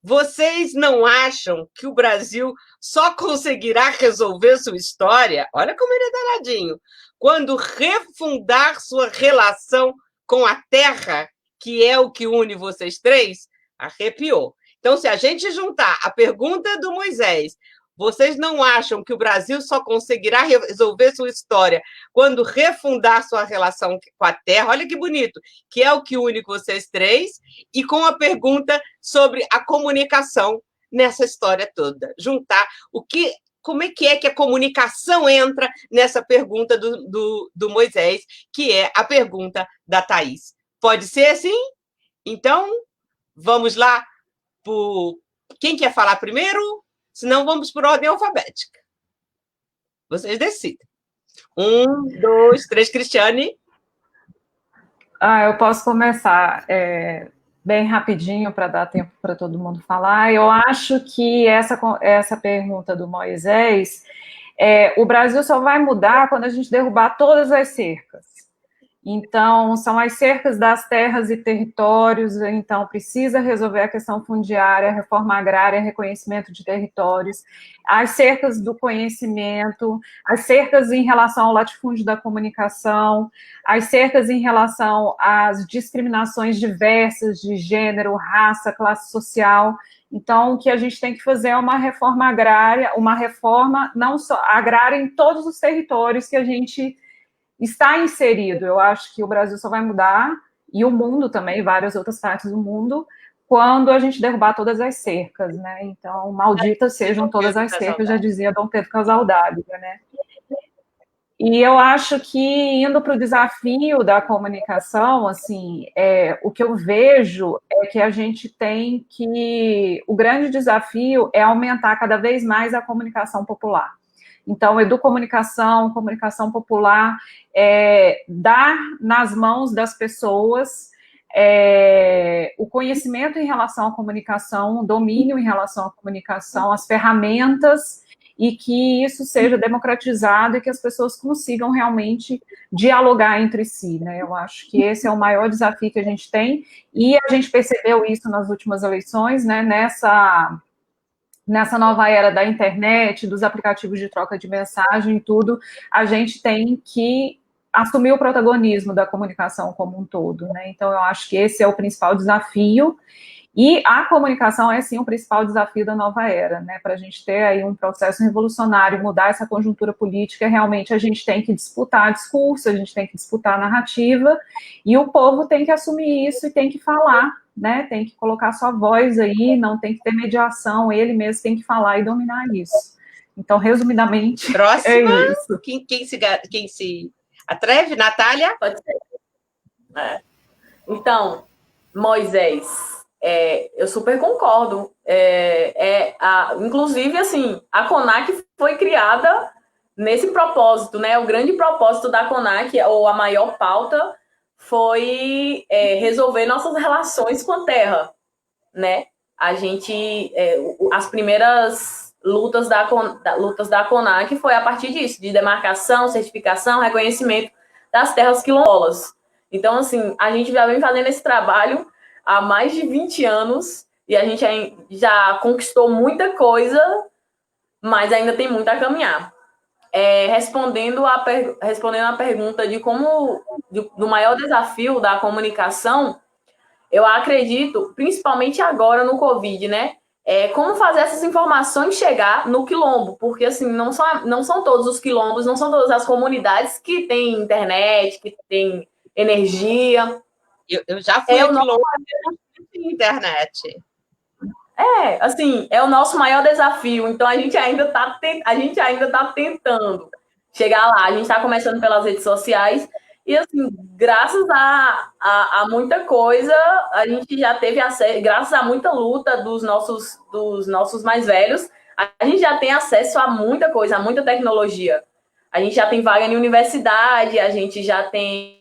vocês não acham que o Brasil só conseguirá resolver sua história, olha como ele é danadinho, quando refundar sua relação com a terra, que é o que une vocês três? Arrepiou. Então, se a gente juntar a pergunta do Moisés, vocês não acham que o Brasil só conseguirá resolver sua história quando refundar sua relação com a terra? Olha que bonito, que é o que une vocês três, e com a pergunta sobre a comunicação nessa história toda. Juntar como é que a comunicação entra nessa pergunta do Moisés, que é a pergunta da Thaís. Pode ser assim? Então, vamos lá. Quem quer falar primeiro? Senão, vamos por ordem alfabética. Vocês decidem. 1, 2, 3, Cristiane. Eu posso começar bem rapidinho para dar tempo para todo mundo falar. Eu acho que essa pergunta do Moisés, o Brasil só vai mudar quando a gente derrubar todas as cercas. Então, são as cercas das terras e territórios, então precisa resolver a questão fundiária, reforma agrária, reconhecimento de territórios, as cercas do conhecimento, as cercas em relação ao latifúndio da comunicação, as cercas em relação às discriminações diversas de gênero, raça, classe social. Então, o que a gente tem que fazer é uma reforma agrária, uma reforma não só agrária em todos os territórios que a gente está inserido. Eu acho que o Brasil só vai mudar, e o mundo também, várias outras partes do mundo, quando a gente derrubar todas as cercas, né? Então, malditas sejam todas as cercas, já dizia Dom Pedro Casaldáliga, né? E eu acho que, indo para o desafio da comunicação, assim, o que eu vejo é que a gente tem que... O grande desafio é aumentar cada vez mais a comunicação popular. Então, educomunicação, comunicação popular, dar nas mãos das pessoas o conhecimento em relação à comunicação, o domínio em relação à comunicação, as ferramentas, e que isso seja democratizado e que as pessoas consigam realmente dialogar entre si, né? Eu acho que esse é o maior desafio que a gente tem, e a gente percebeu isso nas últimas eleições, né? Nessa nova era da internet, dos aplicativos de troca de mensagem e tudo, a gente tem que assumir o protagonismo da comunicação como um todo, né? Então, eu acho que esse é o principal desafio, E a comunicação é, sim, o principal desafio da nova era, né? Para a gente ter aí um processo revolucionário, mudar essa conjuntura política, realmente a gente tem que disputar discurso, a gente tem que disputar narrativa, e o povo tem que assumir isso e tem que falar, né? Tem que colocar sua voz aí, não tem que ter mediação, ele mesmo tem que falar e dominar isso. Então, resumidamente, Próxima, é isso. Quem se atreve? Natália? Pode ser. Então, Moisés, eu super concordo. Inclusive, assim, a CONAC foi criada nesse propósito, né? O grande propósito da CONAC, ou a maior pauta, foi resolver nossas relações com a Terra, né? As primeiras lutas da CONAC foi a partir disso, de demarcação, certificação, reconhecimento das terras quilombolas. Então, assim, a gente já vem fazendo esse trabalho há mais de 20 anos e a gente já conquistou muita coisa, mas ainda tem muito a caminhar. Respondendo a pergunta do maior desafio da comunicação, eu acredito, principalmente agora no Covid, né? Como fazer essas informações chegar no quilombo, porque assim, não são todos os quilombos, não são todas as comunidades que têm internet, que têm energia. Eu já fui quilombo na internet. Assim, é o nosso maior desafio. Então a gente ainda está tentando chegar lá. A gente está começando pelas redes sociais e assim, graças a muita coisa, a gente já teve acesso, graças a muita luta dos nossos mais velhos, a gente já tem acesso a muita coisa, a muita tecnologia. A gente já tem vaga em universidade, a gente já tem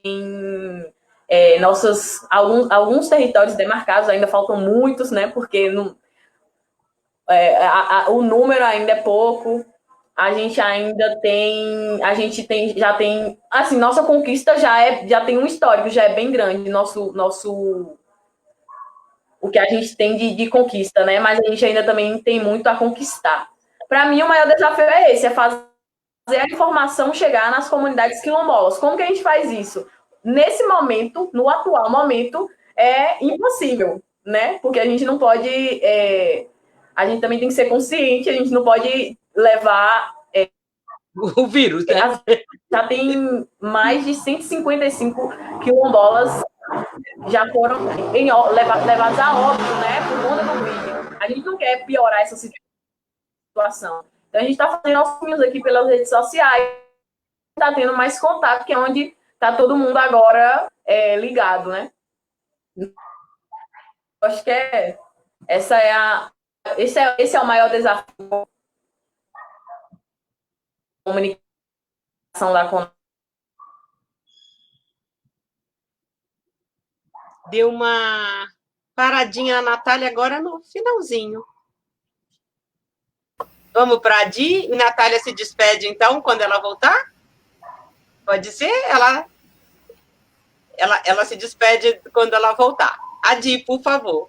alguns territórios demarcados, ainda faltam muitos, né? Porque o número ainda é pouco. A gente já tem, assim, nossa conquista já tem um histórico, já é bem grande, o que a gente tem de conquista, né? Mas a gente ainda também tem muito a conquistar. Para mim, o maior desafio é esse, fazer a informação chegar nas comunidades quilombolas. Como que a gente faz isso? Nesse momento, no atual momento, é impossível, né? Porque a gente não pode... a gente também tem que ser consciente, a gente não pode levar... o vírus, né? Já tem mais de 155 quilombolas já foram levados a óbito, né? Por conta do vídeo. A gente não quer piorar essa situação. Então, a gente está fazendo aos pouquinhos aqui pelas redes sociais, está tendo mais contato, que é onde está todo mundo agora ligado, né? Eu acho que esse é o maior desafio da comunicação da CONAC. Deu uma paradinha na Natália agora no finalzinho. Vamos para a Di e Natália se despede, então, quando ela voltar? Pode ser? Ela se despede quando ela voltar. A Di, por favor.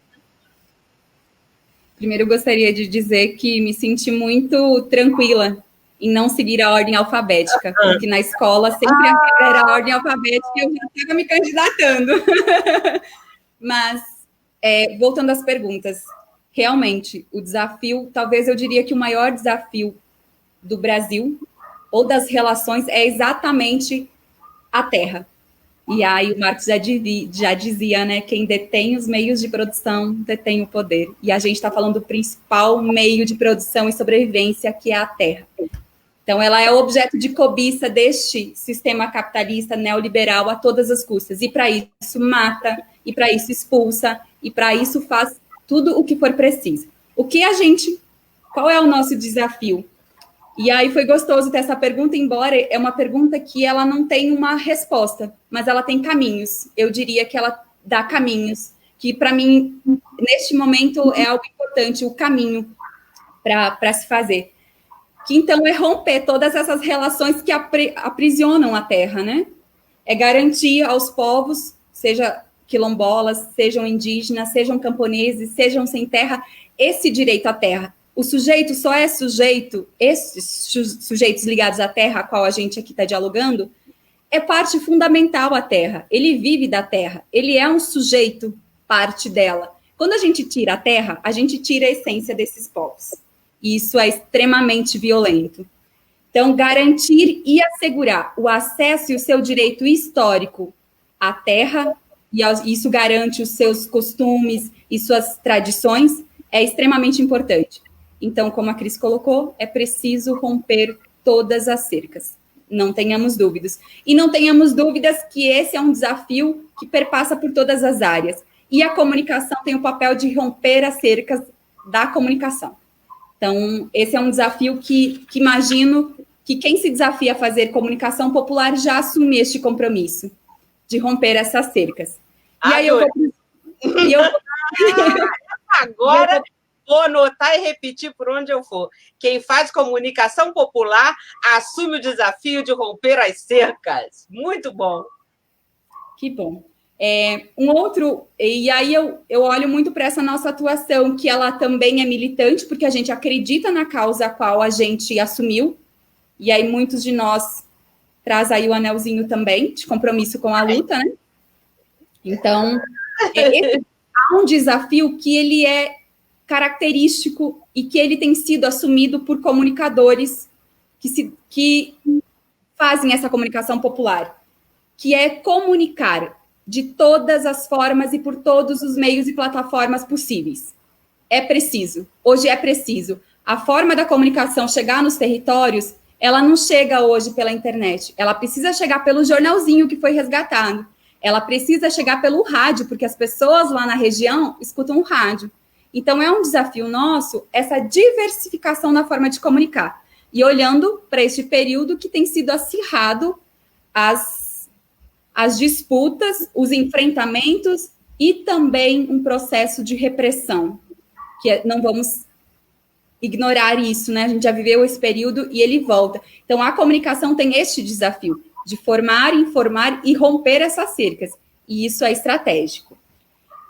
Primeiro, eu gostaria de dizer que me senti muito tranquila em não seguir a ordem alfabética, porque na escola sempre a regra era a ordem alfabética e eu já estava me candidatando. Mas, voltando às perguntas, realmente, o desafio, talvez eu diria que o maior desafio do Brasil, ou das relações, é exatamente a terra. E aí o Marx já dizia, né, quem detém os meios de produção detém o poder. E a gente está falando do principal meio de produção e sobrevivência, que é a terra. Então, ela é o objeto de cobiça deste sistema capitalista neoliberal a todas as custas. E para isso mata, e para isso expulsa, e para isso faz tudo o que for preciso. Qual é o nosso desafio? E aí foi gostoso ter essa pergunta, embora é uma pergunta que ela não tem uma resposta, mas ela tem caminhos. Eu diria que ela dá caminhos, que para mim, neste momento, é algo importante, o caminho para se fazer. Que então é romper todas essas relações que aprisionam a terra, né? É garantir aos povos, seja quilombolas, sejam indígenas, sejam camponeses, sejam sem terra, esse direito à terra. O sujeito só é sujeito, esses sujeitos ligados à terra, a qual a gente aqui está dialogando, é parte fundamental à terra. Ele vive da terra, ele é um sujeito, parte dela. Quando a gente tira a terra, a gente tira a essência desses povos. E isso é extremamente violento. Então, garantir e assegurar o acesso e o seu direito histórico à terra, e isso garante os seus costumes e suas tradições, é extremamente importante. Então, como a Cris colocou, é preciso romper todas as cercas. Não tenhamos dúvidas. E não tenhamos dúvidas que esse é um desafio que perpassa por todas as áreas. E a comunicação tem o papel de romper as cercas da comunicação. Então, esse é um desafio que imagino que quem se desafia a fazer comunicação popular já assume este compromisso de romper essas cercas. E aí Agora vou anotar e repetir por onde eu for. Quem faz comunicação popular assume o desafio de romper as cercas. Muito bom. Que bom. E aí eu olho muito para essa nossa atuação, que ela também é militante, porque a gente acredita na causa a qual a gente assumiu, e aí muitos de nós traz aí o anelzinho também, de compromisso com a luta, né? Então, há um desafio que ele é característico e que ele tem sido assumido por comunicadores que fazem essa comunicação popular, que é comunicar de todas as formas e por todos os meios e plataformas possíveis. É preciso, hoje é preciso. A forma da comunicação chegar nos territórios, ela não chega hoje pela internet, ela precisa chegar pelo jornalzinho que foi resgatado, ela precisa chegar pelo rádio, porque as pessoas lá na região escutam o rádio. Então, é um desafio nosso essa diversificação na forma de comunicar. E olhando para este período que tem sido acirrado as disputas, os enfrentamentos e também um processo de repressão, que não vamos ignorar isso, né? A gente já viveu esse período e ele volta. Então, a comunicação tem este desafio de formar, informar e romper essas cercas. E isso é estratégico.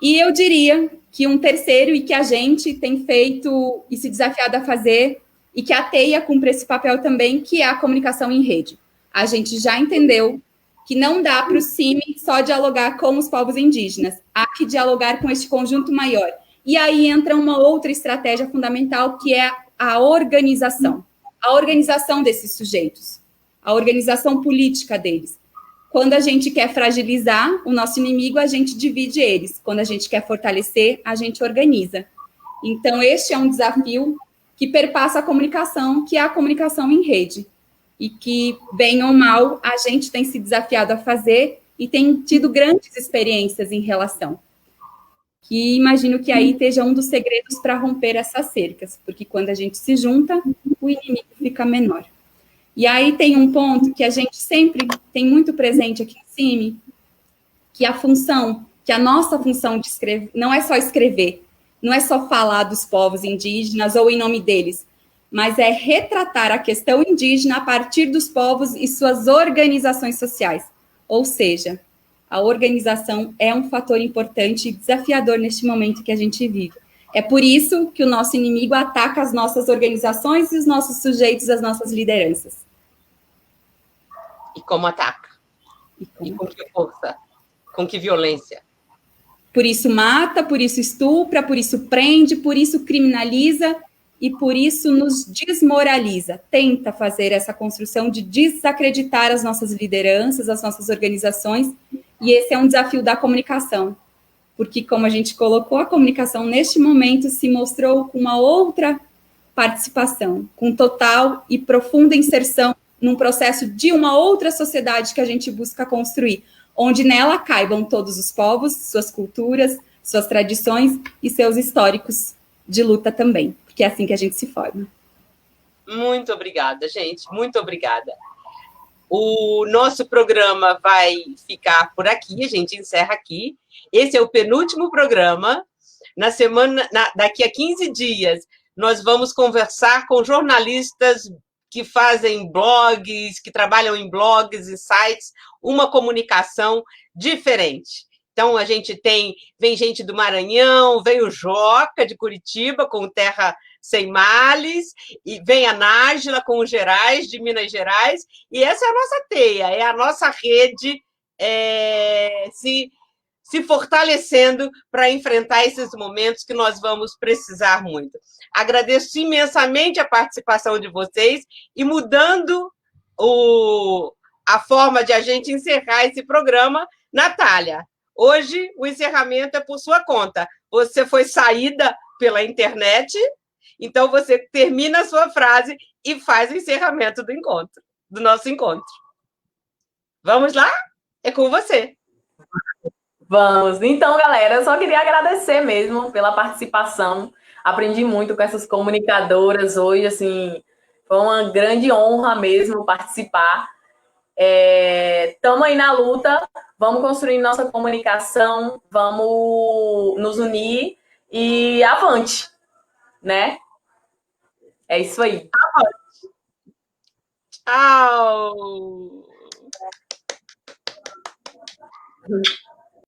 E eu diria que um terceiro, e que a gente tem feito e se desafiado a fazer, e que a TEIA cumpre esse papel também, que é a comunicação em rede. A gente já entendeu que não dá para o CIMI só dialogar com os povos indígenas, há que dialogar com este conjunto maior. E aí entra uma outra estratégia fundamental, que é a organização desses sujeitos, a organização política deles. Quando a gente quer fragilizar o nosso inimigo, a gente divide eles. Quando a gente quer fortalecer, a gente organiza. Então, este é um desafio que perpassa a comunicação, que é a comunicação em rede. E que, bem ou mal, a gente tem se desafiado a fazer e tem tido grandes experiências em relação. Que imagino que aí esteja um dos segredos para romper essas cercas, porque quando a gente se junta, o inimigo fica menor. E aí tem um ponto que a gente sempre tem muito presente aqui em CIMI, que a nossa função de escrever, não é só escrever, não é só falar dos povos indígenas ou em nome deles, mas é retratar a questão indígena a partir dos povos e suas organizações sociais. Ou seja, a organização é um fator importante e desafiador neste momento que a gente vive. É por isso que o nosso inimigo ataca as nossas organizações e os nossos sujeitos, as nossas lideranças. E como ataca? E com que força? Com que violência? Por isso mata, por isso estupra, por isso prende, por isso criminaliza e por isso nos desmoraliza. Tenta fazer essa construção de desacreditar as nossas lideranças, as nossas organizações, e esse é um desafio da comunicação. Porque, como a gente colocou, a comunicação, neste momento, se mostrou com uma outra participação, com total e profunda inserção num processo de uma outra sociedade que a gente busca construir, onde nela caibam todos os povos, suas culturas, suas tradições e seus históricos de luta também, porque é assim que a gente se forma. Muito obrigada, gente, muito obrigada. O nosso programa vai ficar por aqui, a gente encerra aqui. Esse é o penúltimo programa. Daqui a 15 dias, nós vamos conversar com jornalistas que fazem blogs, que trabalham em blogs e sites, uma comunicação diferente. Então, a gente vem gente do Maranhão, vem o Joca, de Curitiba, com Terra Sem Males, e vem a Nájila, com os Gerais, de Minas Gerais, e essa é a nossa teia, é a nossa rede se se fortalecendo para enfrentar esses momentos que nós vamos precisar muito. Agradeço imensamente a participação de vocês e mudando a forma de a gente encerrar esse programa, Natália, hoje o encerramento é por sua conta. Você foi saída pela internet, então você termina a sua frase e faz o encerramento do nosso encontro. Vamos lá? É com você. Vamos. Então, galera, eu só queria agradecer mesmo pela participação. Aprendi muito com essas comunicadoras hoje, assim, foi uma grande honra mesmo participar. Estamos aí na luta, vamos construir nossa comunicação, vamos nos unir e avante, né? É isso aí. Tchau!